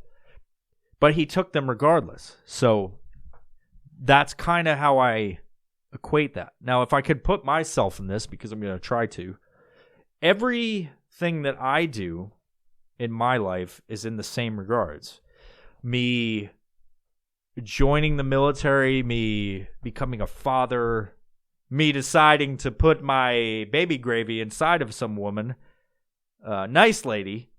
but he took them regardless. So that's kind of how I equate that. Now, if I could put myself in this, because I'm going to try to, everything that I do in my life is in the same regards. Me joining the military, me becoming a father, me deciding to put my baby gravy inside of some woman, nice lady.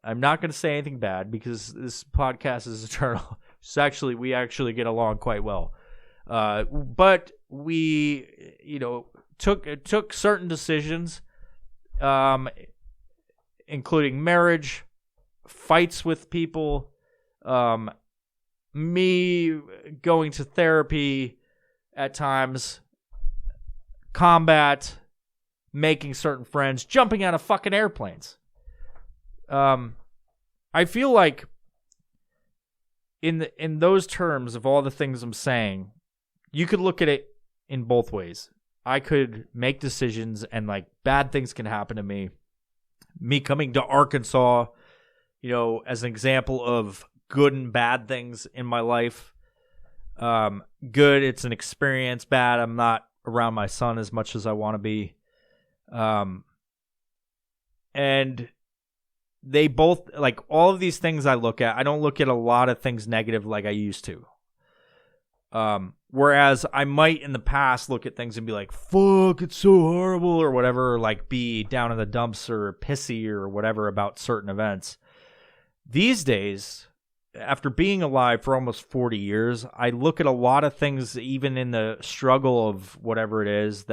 I'm not going to say anything bad because this podcast is eternal. We actually get along quite well. But we, took certain decisions, including marriage, fights with people, me going to therapy at times, combat, making certain friends, jumping out of fucking airplanes. I feel like in those terms of all the things I'm saying, you could look at it in both ways. I could make decisions and like bad things can happen to me. Me coming to Arkansas, as an example of good and bad things in my life. Good, it's an experience. Bad, I'm not around my son as much as I want to be. And they both, like, all of these things I look at, I don't look at a lot of things negative like I used to. Whereas I might in the past look at things and be like, fuck, it's so horrible or whatever, or like be down in the dumps or pissy or whatever about certain events. These days, after being alive for almost 40 years, I look at a lot of things, even in the struggle of whatever it is,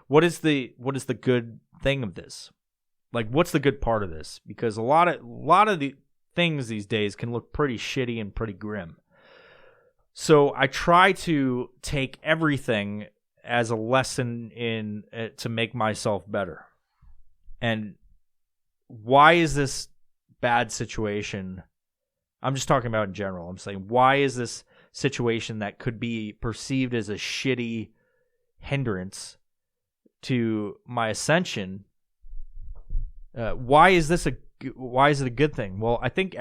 what is the good thing of this? Like, what's the good part of this? Because a lot of the things these days can look pretty shitty and pretty grim. So I try to take everything as a lesson in to make myself better. And why is this bad situation? I'm just talking about in general. I'm saying, why is this situation that could be perceived as a shitty hindrance to my ascension? Why is it a good thing? Well, I think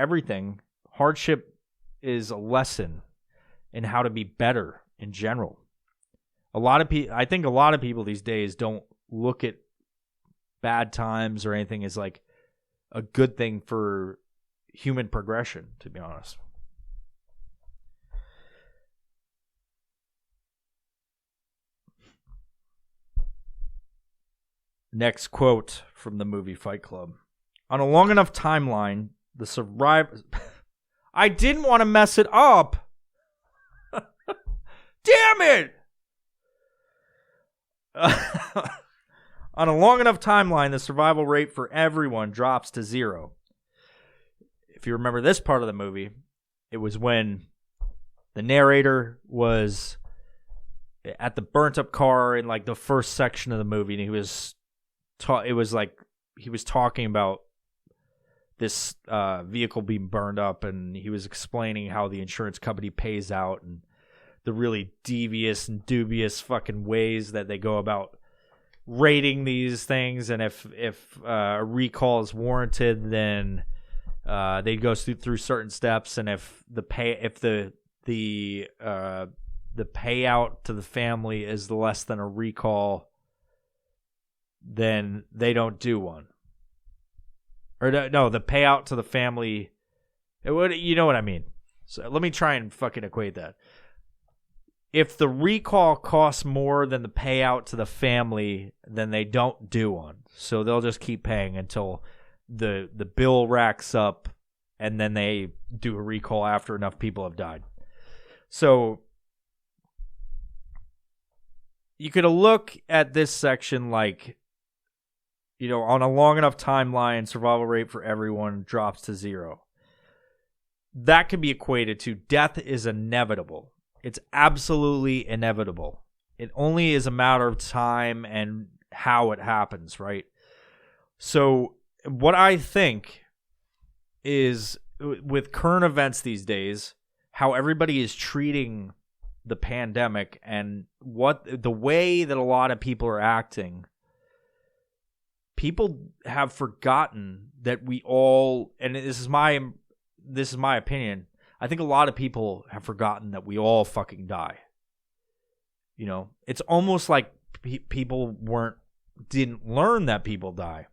hardship is a lesson in how to be better in general. I think a lot of people these days don't look at bad times or anything as like a good thing for human progression, to be honest. Next quote from the movie Fight Club. On a long enough timeline, the survivors... I didn't want to mess it up! Damn it! On a long enough timeline, the survival rate for everyone drops to 0. If you remember this part of the movie, it was when the narrator was at the burnt up car in like the first section of the movie, and he was talking about this vehicle being burned up, and he was explaining how the insurance company pays out and the really devious and dubious fucking ways that they go about rating these things, and if a recall is warranted, then they go through certain steps, and if the payout to the family is less than a recall, then they don't do one. Or no, the payout to the family, you know what I mean. So let me try and fucking equate that. If the recall costs more than the payout to the family, then they don't do one. So they'll just keep paying until the bill racks up, and then they do a recall after enough people have died. So you could look at this section like, on a long enough timeline, survival rate for everyone drops to 0. That can be equated to death is inevitable. It's absolutely inevitable. It only is a matter of time and how it happens, right? So what I think is, with current events these days, how everybody is treating the pandemic and the way that a lot of people are acting, people have forgotten that we all, and this is my opinion, I think a lot of people have forgotten that we all fucking die. It's almost like people didn't learn that people die.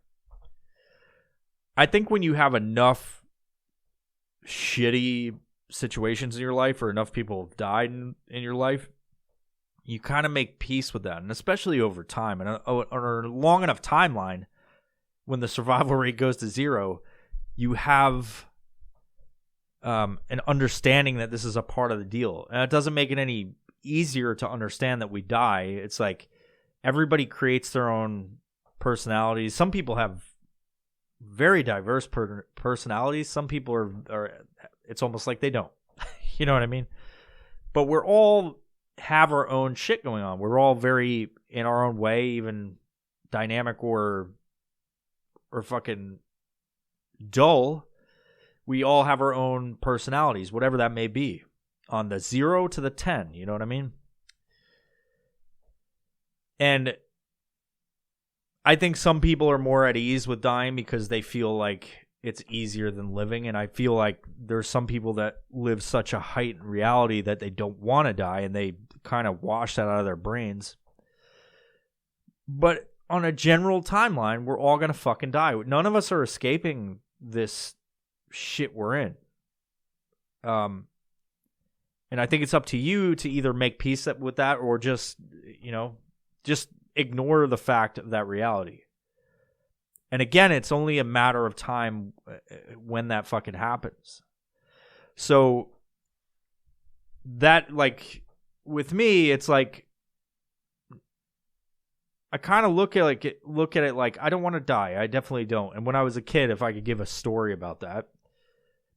I think when you have enough shitty situations in your life, or enough people have died in your life, you kind of make peace with that, and especially over time. And on a long enough timeline, when the survival rate goes to 0, you have an understanding that this is a part of the deal. And it doesn't make it any easier to understand that we die. It's like everybody creates their own personalities. Some people have very diverse personalities. Some people are it's almost like they don't. You know what I mean? But we're all have our own shit going on. We're all very in our own way, even dynamic or fucking dull. we all have our own personalities, whatever that may be, on the 0 to the 10. You know what I mean? And I think some people are more at ease with dying because they feel like it's easier than living. And I feel like there's some people that live such a heightened reality that they don't want to die, and they kind of wash that out of their brains. But on a general timeline, we're all going to fucking die. None of us are escaping this shit we're in. And I think it's up to you to either make peace with that or just ignore the fact of that reality. And again, it's only a matter of time when that fucking happens. So that, like, with me, it's like, I kind of look at it like I don't want to die. I definitely don't. And when I was a kid, if I could give a story about that,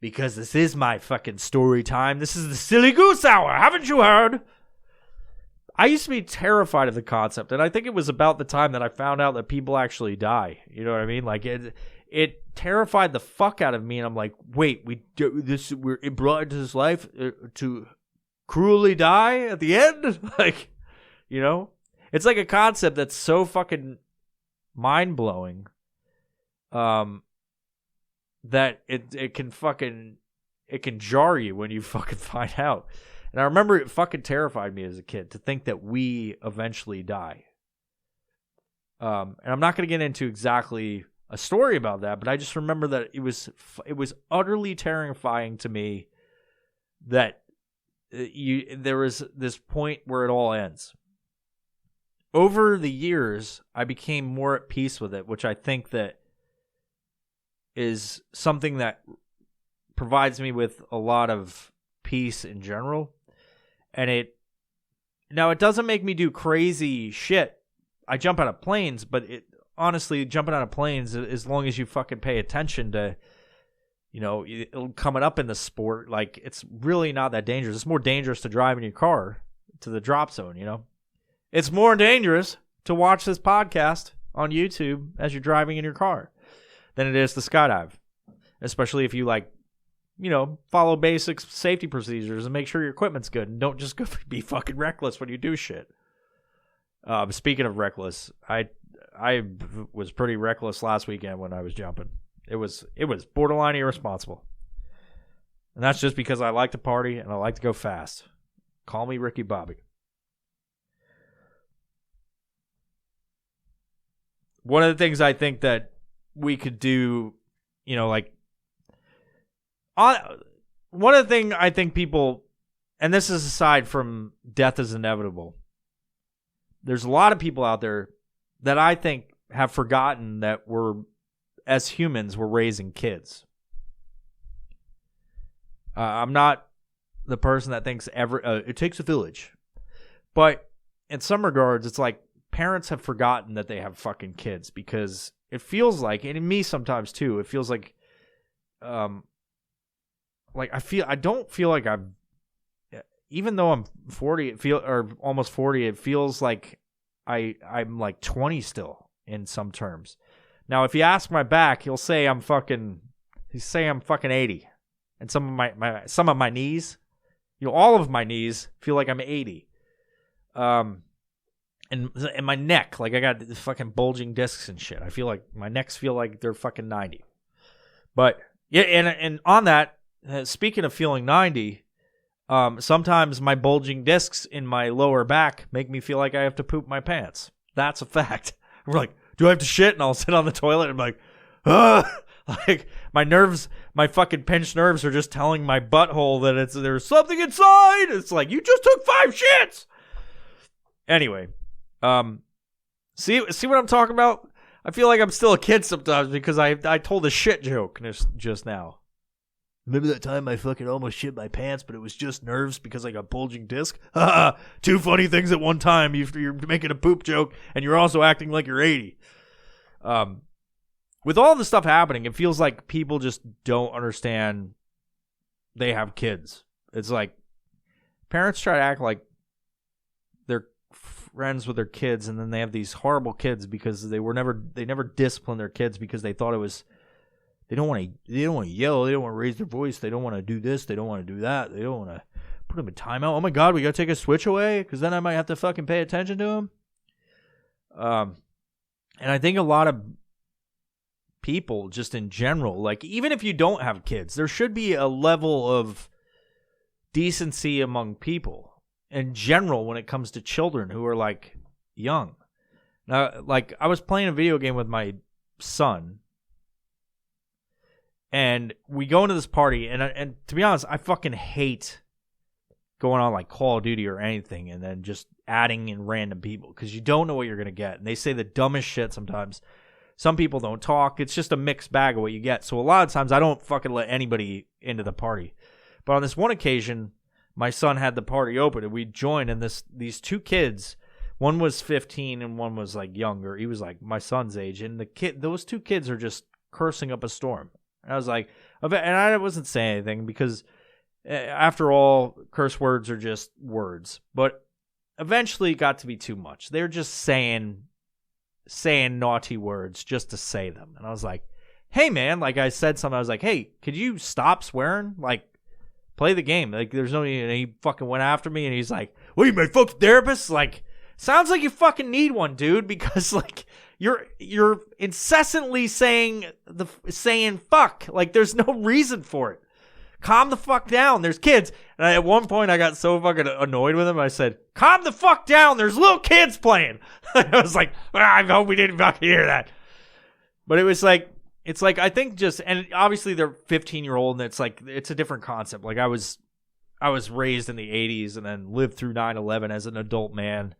because this is my fucking story time. This is the Silly Goose Hour. Haven't you heard? I used to be terrified of the concept, and I think it was about the time that I found out that people actually die. You know what I mean? Like, it terrified the fuck out of me, and I'm like, wait, we're brought into this life to cruelly die at the end? Like, you know? It's like a concept that's so fucking mind-blowing that it can jar you when you fucking find out. And I remember it fucking terrified me as a kid to think that we eventually die. And I'm not going to get into exactly a story about that, but I just remember that it was utterly terrifying to me that there was this point where it all ends. Over the years, I became more at peace with it, which I think that is something that provides me with a lot of peace in general. And it doesn't make me do crazy shit. I jump out of planes, but honestly, jumping out of planes, as long as you fucking pay attention to, coming up in the sport, like, it's really not that dangerous. It's more dangerous to drive in your car to the drop zone, you know? It's more dangerous to watch this podcast on YouTube as you're driving in your car than it is to skydive, especially if you, follow basic safety procedures and make sure your equipment's good and don't just go be fucking reckless when you do shit. Speaking of reckless, I was pretty reckless last weekend when I was jumping. It was borderline irresponsible. And that's just because I like to party and I like to go fast. Call me Ricky Bobby. One of the things I think that we could do, one of the things I think people, and this is aside from death is inevitable, there's a lot of people out there that I think have forgotten that as humans, we're raising kids. I'm not the person that thinks it takes a village. But in some regards, it's like parents have forgotten that they have fucking kids, because it feels like, and in me sometimes too, it feels like, I don't feel like I'm, even though I'm 40, or almost 40, it feels like I'm like 20 still in some terms. Now, if you ask my back, he'll say I'm fucking 80. And some of my knees, all of my knees feel like I'm 80. And my neck, like I got the fucking bulging discs and shit. I feel like my necks feel like they're fucking 90. But yeah, and on that, speaking of feeling 90, sometimes my bulging discs in my lower back make me feel like I have to poop my pants. That's a fact. We're like, do I have to shit? And I'll sit on the toilet and I'm like, ugh. Like, my nerves, my fucking pinched nerves are just telling my butthole that there's something inside. It's like, you just took 5 shits. Anyway, see what I'm talking about? I feel like I'm still a kid sometimes because I told a shit joke just now. Remember that time I fucking almost shit my pants, but it was just nerves because I got bulging disc? Haha, 2 funny things at one time. You're making a poop joke, and you're also acting like you're 80. With all the stuff happening, it feels like people just don't understand they have kids. It's like parents try to act like they're friends with their kids, and then they have these horrible kids because they never disciplined their kids because they thought They don't want to yell. They don't want to raise their voice. They don't want to do this. They don't want to do that. They don't want to put them in timeout. Oh my God, we got to take a switch away because then I might have to fucking pay attention to them. And I think a lot of people just in general, like even if you don't have kids, there should be a level of decency among people in general when it comes to children who are like young. Now, like I was playing a video game with my son. And we go into this party, and to be honest, I fucking hate going on like Call of Duty or anything and then just adding in random people because you don't know what you're going to get. And they say the dumbest shit sometimes. Some people don't talk. It's just a mixed bag of what you get. So a lot of times I don't fucking let anybody into the party. But on this one occasion, my son had the party open, and we joined, and these two kids, one was 15 and one was like younger. He was like my son's age, and those two kids are just cursing up a storm. I was like, and I wasn't saying anything because after all, curse words are just words. But eventually it got to be too much. They're just saying naughty words just to say them. And I was like, hey, man, like I said something. I was like, hey, could you stop swearing? Like, play the game. Like, there's no need. And he fucking went after me and he's like, what are you, my fucking therapist? Like, sounds like you fucking need one, dude, because like, You're incessantly saying fuck. Like there's no reason for it. Calm the fuck down. There's kids. And at one point I got so fucking annoyed with him. I said, calm the fuck down. There's little kids playing. I was like, I hope we didn't fucking hear that. But it was like, it's like, I think just, and obviously they're 15-year-old and it's like, it's a different concept. Like I was raised in the 80s and then lived through 9/11 as an adult man.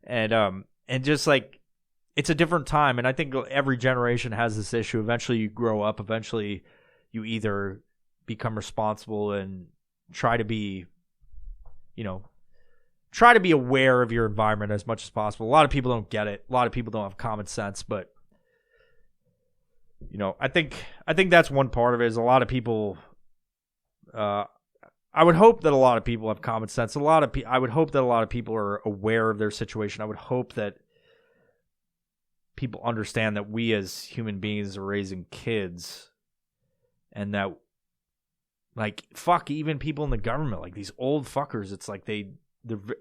And just like, it's a different time, and I think every generation has this issue. Eventually you grow up. Eventually you either become responsible and try to be aware of your environment as much as possible. A lot of people don't get it. A lot of people don't have common sense, but I think that's one part of it is a lot of people I would hope that a lot of people have common sense. I would hope that a lot of people are aware of their situation. I would hope that people understand that we as human beings are raising kids and that like fuck even people in the government, like these old fuckers, it's like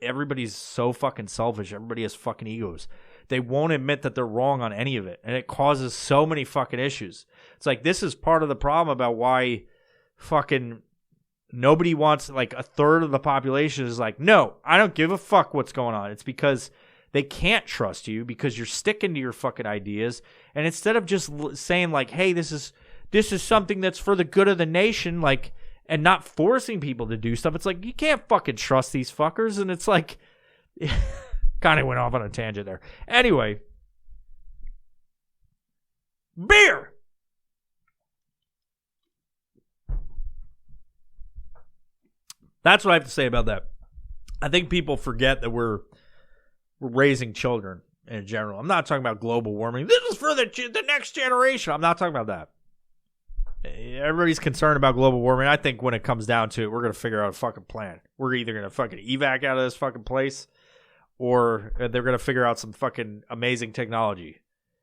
everybody's so fucking selfish. Everybody has fucking egos. They won't admit that they're wrong on any of it, and it causes so many fucking issues. It's like this is part of the problem about why fucking nobody wants, like a third of the population is like, no, I don't give a fuck what's going on. It's because they can't trust you because you're sticking to your fucking ideas. And instead of just saying like, hey, this is something that's for the good of the nation, like, and not forcing people to do stuff, it's like, you can't fucking trust these fuckers. And it's like, kind of went off on a tangent there. Anyway, beer. That's what I have to say about that. I think people forget that we're raising children in general. I'm not talking about global warming. This is for the next generation. I'm not talking about that. Everybody's concerned about global warming. I think when it comes down to it, we're going to figure out a fucking plan. We're either going to fucking evac out of this fucking place or they're going to figure out some fucking amazing technology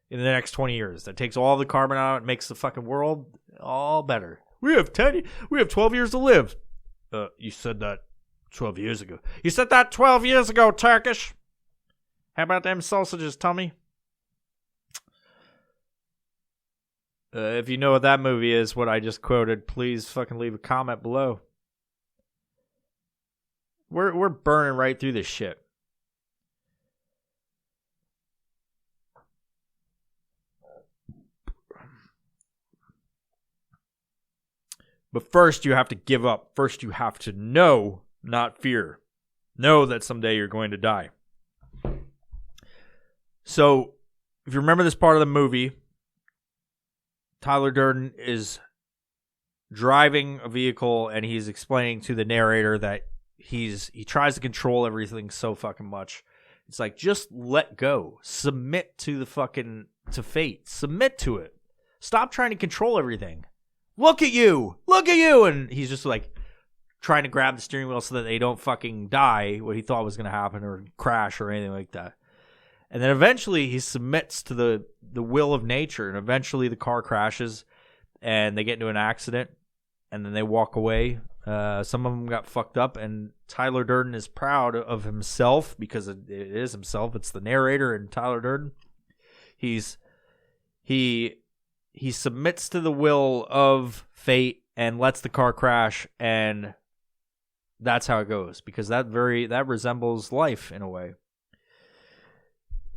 in the next 20 years that takes all the carbon out and makes the fucking world all better. We have 12 years to live. You said that 12 years ago. You said that 12 years ago, Turkish. How about them sausages, Tommy? If you know what that movie is, what I just quoted, please fucking leave a comment below. We're burning right through this shit. But first you have to give up. First you have to know, not fear. Know that someday you're going to die. So, if you remember this part of the movie, Tyler Durden is driving a vehicle and he's explaining to the narrator that he tries to control everything so fucking much. It's like, just let go. Submit to to fate. Submit to it. Stop trying to control everything. Look at you. And he's just like trying to grab the steering wheel so that they don't fucking die, what he thought was going to happen, or crash or anything like that. And then eventually he submits to the will of nature, and eventually the car crashes, and they get into an accident, and then they walk away. Some of them got fucked up, and Tyler Durden is proud of himself because it is himself. It's the narrator and Tyler Durden. He submits to the will of fate and lets the car crash, and that's how it goes, because that resembles life in a way.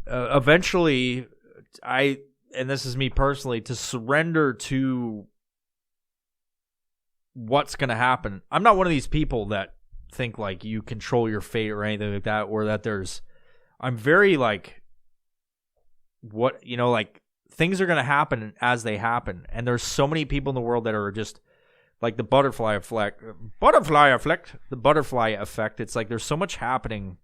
Eventually, and this is me personally, to surrender to what's going to happen. I'm not one of these people that think like you control your fate or anything like that, or that I'm very like, like things are going to happen as they happen. And there's so many people in the world that are just like the butterfly effect. It's like there's so much happening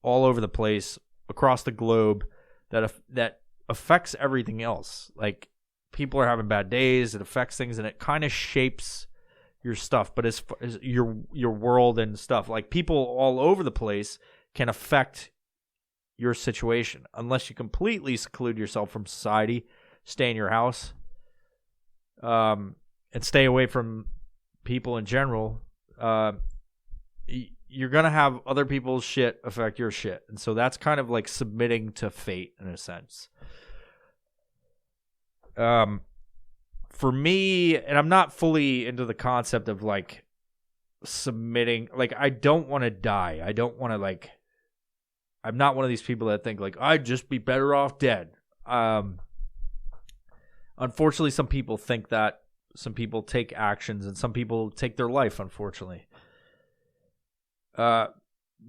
all over the place across the globe that affects everything else. Like people are having bad days, it affects things, and it kind of shapes your stuff. But as your world and stuff, like people all over the place can affect your situation unless you completely seclude yourself from society, stay in your house, and stay away from people in general. You're gonna have other people's shit affect your shit, and so that's kind of like submitting to fate in a sense. For me, and I'm not fully into the concept of like submitting, like I don't want to die. I don't want to like, I'm not one of these people that think like I'd just be better off dead. Unfortunately, some people think that. Some people take actions, and some people take their life, unfortunately. But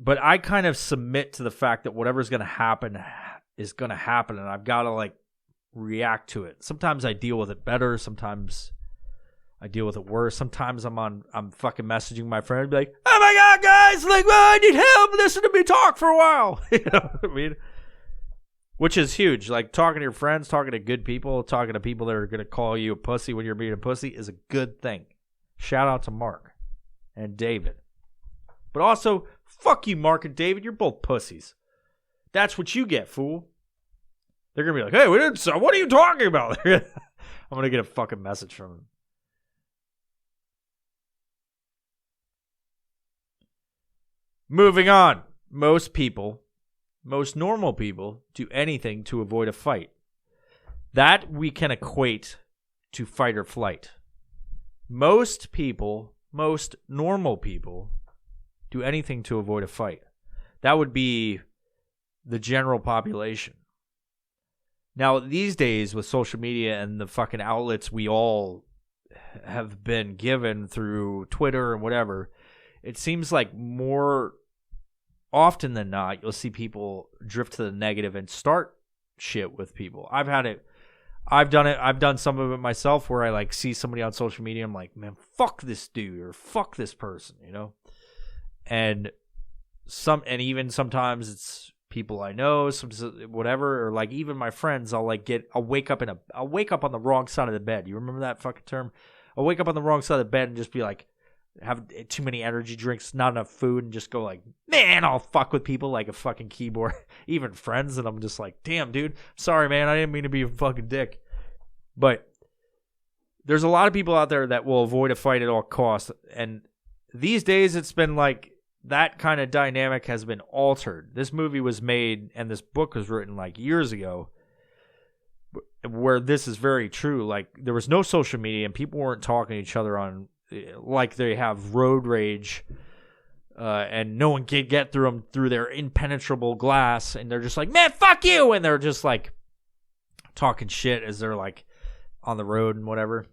I kind of submit to the fact that whatever's going to happen is going to happen, and I've got to like react to it. Sometimes I deal with it better. Sometimes I deal with it worse. Sometimes I'm fucking messaging my friend, be like, "Oh my god, guys! Like, I need help. Listen to me talk for a while." You know what I mean? Which is huge. Like talking to your friends, talking to good people, talking to people that are going to call you a pussy when you're being a pussy is a good thing. Shout out to Mark and David. But also, fuck you, Mark and David. You're both pussies. That's what you get, fool. They're going to be like, "Hey, we didn't. What are you talking about?" I'm going to get a fucking message from them. Moving on. Most normal people do anything to avoid a fight. That we can equate to fight or flight. Most normal people do anything to avoid a fight. That would be the general population. Now, these days with social media and the fucking outlets we all have been given through Twitter and whatever, it seems like more often than not, you'll see people drift to the negative and start shit with people. I've done it. I've done some of it myself where I like see somebody on social media. I'm like, "Man, fuck this dude," or "Fuck this person," you know? And even sometimes it's people I know, whatever, or like even my friends, I'll wake up on the wrong side of the bed. You remember that fucking term? I'll wake up on the wrong side of the bed and just be like, have too many energy drinks, not enough food, and just go like, "Man, I'll fuck with people like a fucking keyboard," even friends, and I'm just like, "Damn, dude, sorry, man, I didn't mean to be a fucking dick." But there's a lot of people out there that will avoid a fight at all costs, and these days it's been like that kind of dynamic has been altered. This movie was made, and this book was written like years ago, where this is very true. Like there was no social media, and people weren't talking to each other on like they have road rage, and no one can get through them through their impenetrable glass, and they're just like, "Man, fuck you," and they're just like talking shit as they're like on the road and whatever.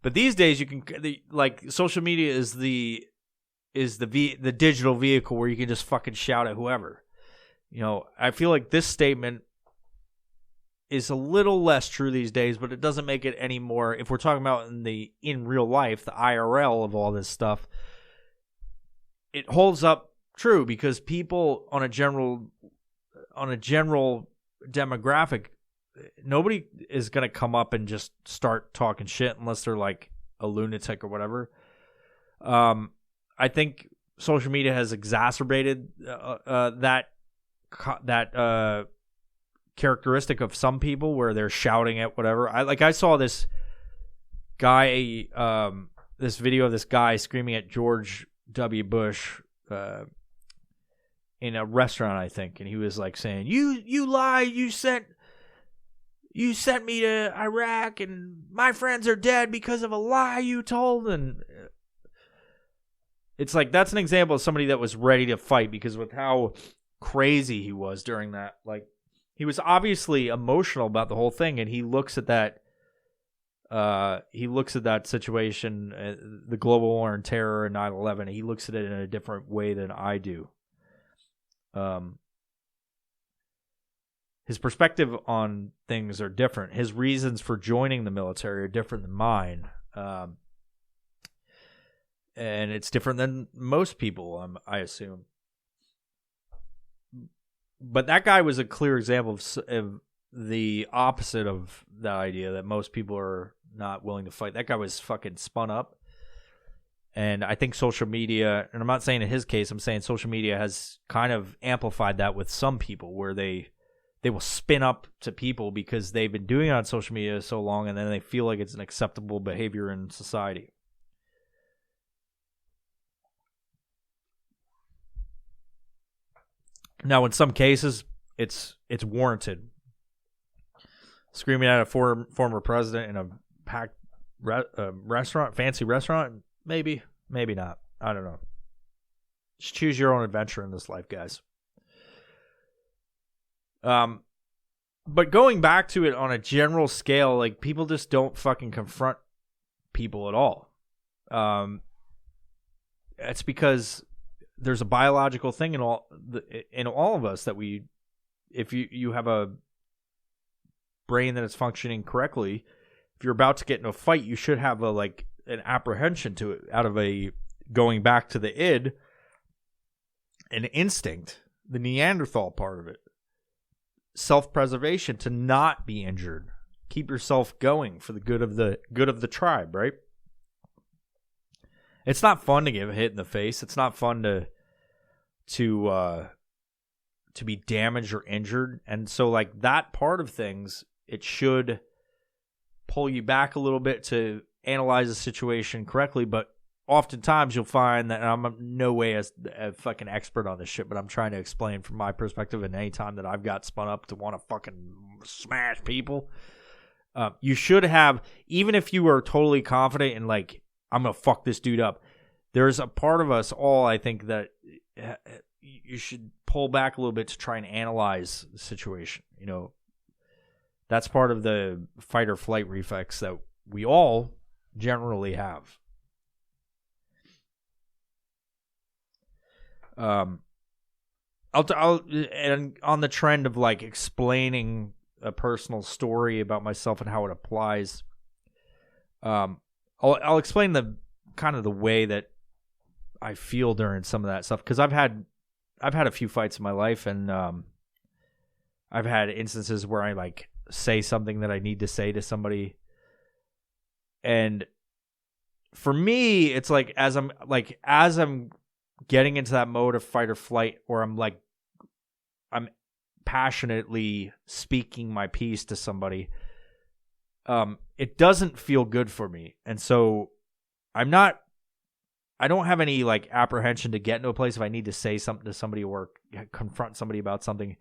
But these days you can like social media is the digital vehicle where you can just fucking shout at whoever. You know, I feel like this statement is a little less true these days, but it doesn't make it any more. If we're talking about in real life, the IRL of all this stuff, it holds up true because people on a general demographic, nobody is going to come up and just start talking shit unless they're like a lunatic or whatever. I think social media has exacerbated that characteristic of some people where they're shouting at whatever. I saw this guy, this video of this guy screaming at George W. Bush in a restaurant, I think, and he was like saying, "You lie! You sent me to Iraq, and my friends are dead because of a lie you told." And it's like, that's an example of somebody that was ready to fight, because with how crazy he was during that, like, he was obviously emotional about the whole thing, and he looks at that situation, the global war and terror and 9/11. He looks at it in a different way than I do. His perspective on things are different. His reasons for joining the military are different than mine. And it's different than most people, I assume. But that guy was a clear example of the opposite of that idea, that most people are not willing to fight. That guy was fucking spun up. And I think social media, and I'm not saying in his case, I'm saying social media has kind of amplified that with some people, where they will spin up to people because they've been doing it on social media so long, and then they feel like it's an acceptable behavior in society. Now, in some cases, it's warranted. Screaming at a former president in a packed restaurant, fancy restaurant, maybe not. I don't know. Just choose your own adventure in this life, guys. But going back to it on a general scale, like, people just don't fucking confront people at all. It's because there's a biological thing in all of us that if you have a brain that is functioning correctly, if you're about to get in a fight, you should have an apprehension to it, out of a going back to the id, an instinct, the Neanderthal part of it, self-preservation, to not be injured, keep yourself going for the good of the tribe, right? It's not fun to get hit in the face. It's not fun to be damaged or injured. And so, like, that part of things, it should pull you back a little bit to analyze the situation correctly. But oftentimes you'll find that, and I'm no way a fucking expert on this shit, but I'm trying to explain from my perspective, and any time that I've got spun up to want to fucking smash people, you should have, even if you are totally confident in, like, I'm going to fuck this dude up, there's a part of us all, I think, that you should pull back a little bit to try and analyze the situation. You know, that's part of the fight or flight reflex that we all generally have. I'll and on the trend of, like, explaining a personal story about myself and how it applies, I'll explain the kind of the way that I feel during some of that stuff, because I've had a few fights in my life, and I've had instances where I, like, say something that I need to say to somebody, and for me, it's like as I'm getting into that mode of fight or flight, or I'm passionately speaking my piece to somebody, it doesn't feel good for me. And so I don't have any, like, apprehension to get into a place if I need to say something to somebody or confront somebody about something.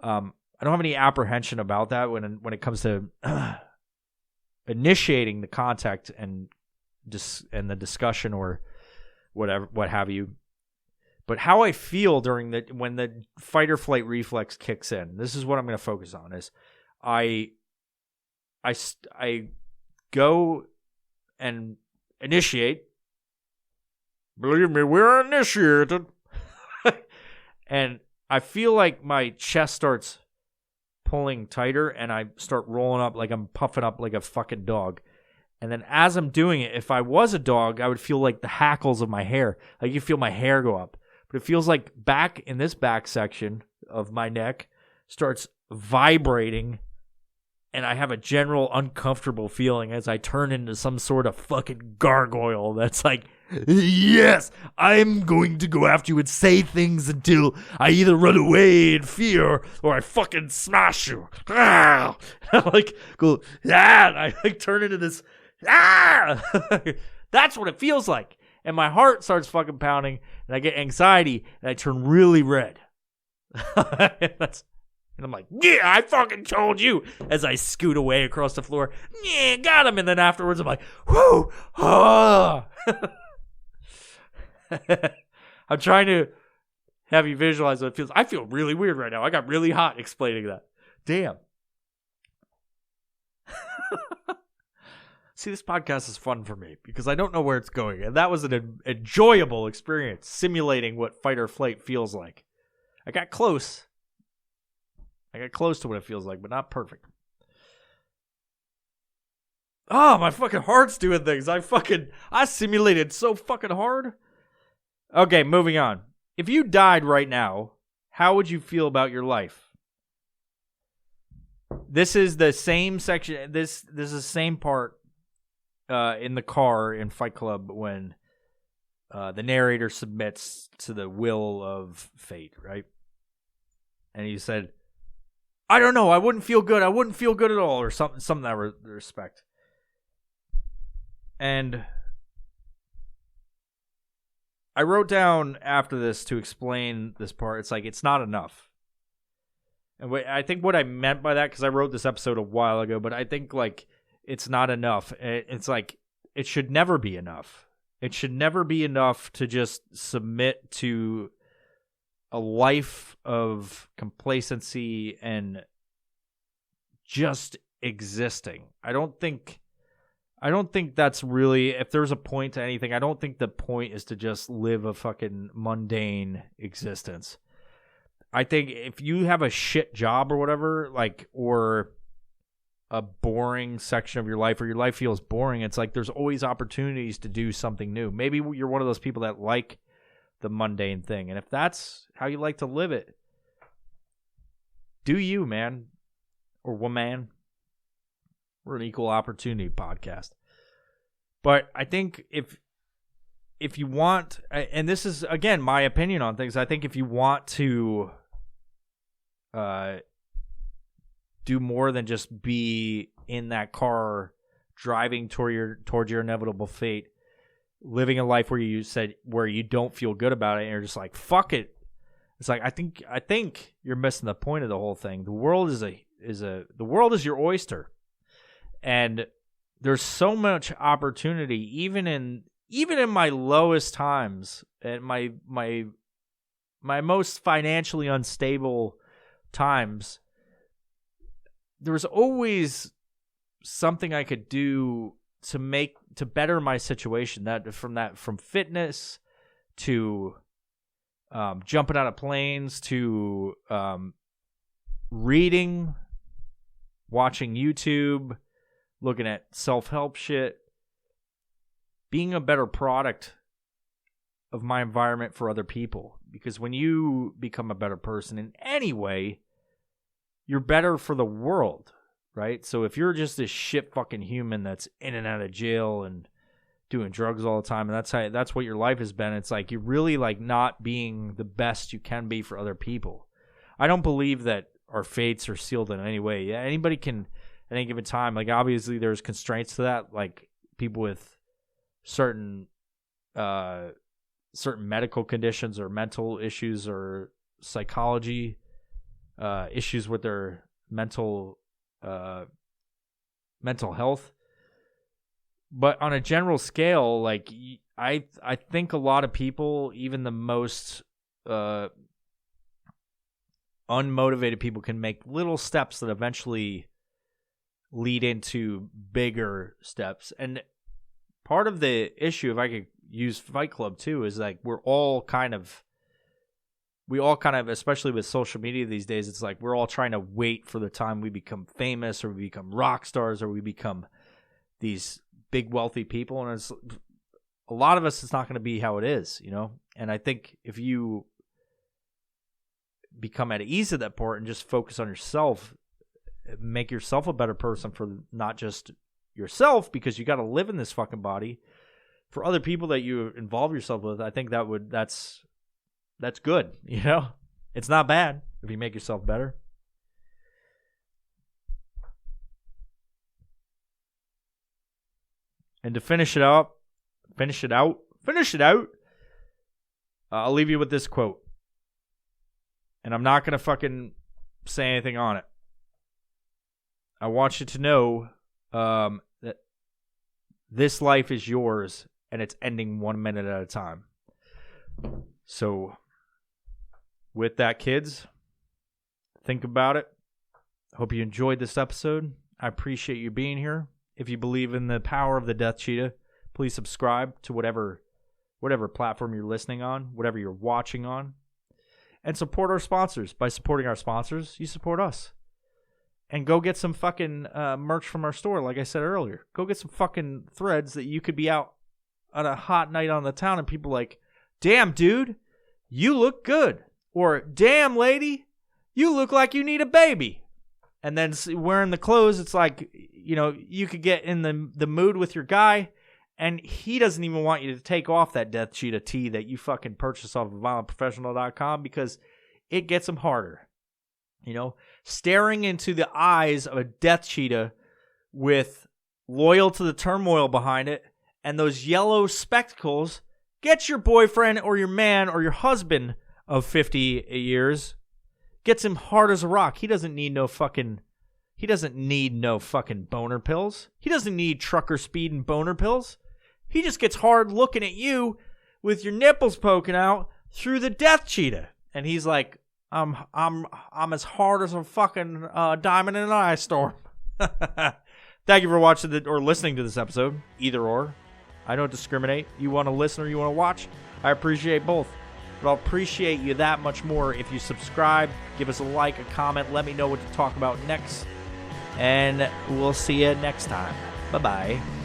I don't have any apprehension about that when it comes to initiating the contact and the discussion or whatever, what have you. But how I feel when the fight or flight reflex kicks in, this is what I'm going to focus on, is I go and initiate. Believe me, we're initiated. And I feel like my chest starts pulling tighter, and I start rolling up, like I'm puffing up like a fucking dog. And then as I'm doing it, if I was a dog, I would feel like the hackles of my hair. Like, you feel my hair go up. But it feels like back in this back section of my neck starts vibrating and I have a general uncomfortable feeling as I turn into some sort of fucking gargoyle that's like, yes, I'm going to go after you and say things until I either run away in fear or I fucking smash you. Ah! And I like go, ah, and I like turn into this, ah! That's what it feels like. And my heart starts fucking pounding and I get anxiety and I turn really red. And I'm like, yeah, I fucking told you, as I scoot away across the floor. Yeah, got him. And then afterwards, I'm like, whoo, ah. I'm trying to have you visualize what it feels. I feel really weird right now. I got really hot explaining that. Damn. See, this podcast is fun for me because I don't know where it's going. And that was an enjoyable experience, simulating what fight or flight feels like. I got close. To what it feels like, but not perfect. Oh, my fucking heart's doing things. I simulated so fucking hard. Okay, moving on. If you died right now, how would you feel about your life? This is the same section. This is the same part in the car in Fight Club when the narrator submits to the will of fate, right? And he said, I don't know. I wouldn't feel good. I wouldn't feel good at all, or something that respect. And I wrote down after this to explain this part. It's like it's not enough. And I think what I meant by that, because I wrote this episode a while ago, but I think like it's not enough. It's like it should never be enough. It should never be enough to just submit to a life of complacency and just existing. I don't think that's really, if there's a point to anything, I don't think the point is to just live a fucking mundane existence. I think if you have a shit job or whatever, like, or a boring section of your life, or your life feels boring, it's like there's always opportunities to do something new. Maybe you're one of those people that like the mundane thing. And if that's how you like to live it, do you, man or woman. We're an equal opportunity podcast. But I think if you want, and this is, again, my opinion on things, I think if you want to do more than just be in that car driving toward your inevitable fate, living a life where you don't feel good about it and you're just like, fuck it. It's like I think you're missing the point of the whole thing. The world the world is your oyster. And there's so much opportunity even in my lowest times, at my most financially unstable times. There was always something I could do to better my situation. From fitness to jumping out of planes to reading, watching YouTube, looking at self-help shit, being a better product of my environment for other people. Because when you become a better person in any way, you're better for the world, right? So if you're just this shit fucking human that's in and out of jail and doing drugs all the time, and that's what your life has been, it's like you're really like not being the best you can be for other people. I don't believe that our fates are sealed in any way. Yeah, anybody can at any given time. Like obviously there's constraints to that, like people with certain medical conditions or mental issues or psychology issues with their mental health. But on a general scale, like I think a lot of people, even the most unmotivated people, can make little steps that eventually lead into bigger steps. And part of the issue, if I could use Fight Club too, is like we all kind of, especially with social media these days, it's like we're all trying to wait for the time we become famous or we become rock stars or we become these big wealthy people. And it's a lot of us, it's not going to be how it is, you know? And I think if you become at ease at that part and just focus on yourself make yourself a better person for not just yourself, because you got to live in this fucking body, for other people that you involve yourself with. I think that's good. You know, it's not bad if you make yourself better. And to finish it out, I'll leave you with this quote. And I'm not going to fucking say anything on it. I want you to know that this life is yours, and it's ending 1 minute at a time. So, with that, kids, think about it. Hope you enjoyed this episode. I appreciate you being here. If you believe in the power of the Death Cheetah, please subscribe to whatever platform you're listening on, whatever you're watching on. And support our sponsors. By supporting our sponsors, you support us. And go get some fucking merch from our store, like I said earlier. Go get some fucking threads that you could be out on a hot night on the town and people like, damn, dude, you look good. Or, damn, lady, you look like you need a baby. And then wearing the clothes, it's like, you know, you could get in the mood with your guy, and he doesn't even want you to take off that Death Cheetah tee that you fucking purchased off of violentprofessional.com, because it gets him harder. You know, staring into the eyes of a Death Cheetah with loyal to the turmoil behind it and those yellow spectacles gets your boyfriend or your man or your husband of 50 years, gets him hard as a rock. He doesn't need no fucking boner pills. He doesn't need trucker speed and boner pills. He just gets hard looking at you with your nipples poking out through the Death Cheetah. And he's like, I'm as hard as a fucking diamond in an ice storm. Thank you for watching or listening to this episode. Either or. I don't discriminate. You want to listen or you want to watch? I appreciate both. But I'll appreciate you that much more if you subscribe, give us a like, a comment, let me know what to talk about next. And we'll see you next time. Bye-bye.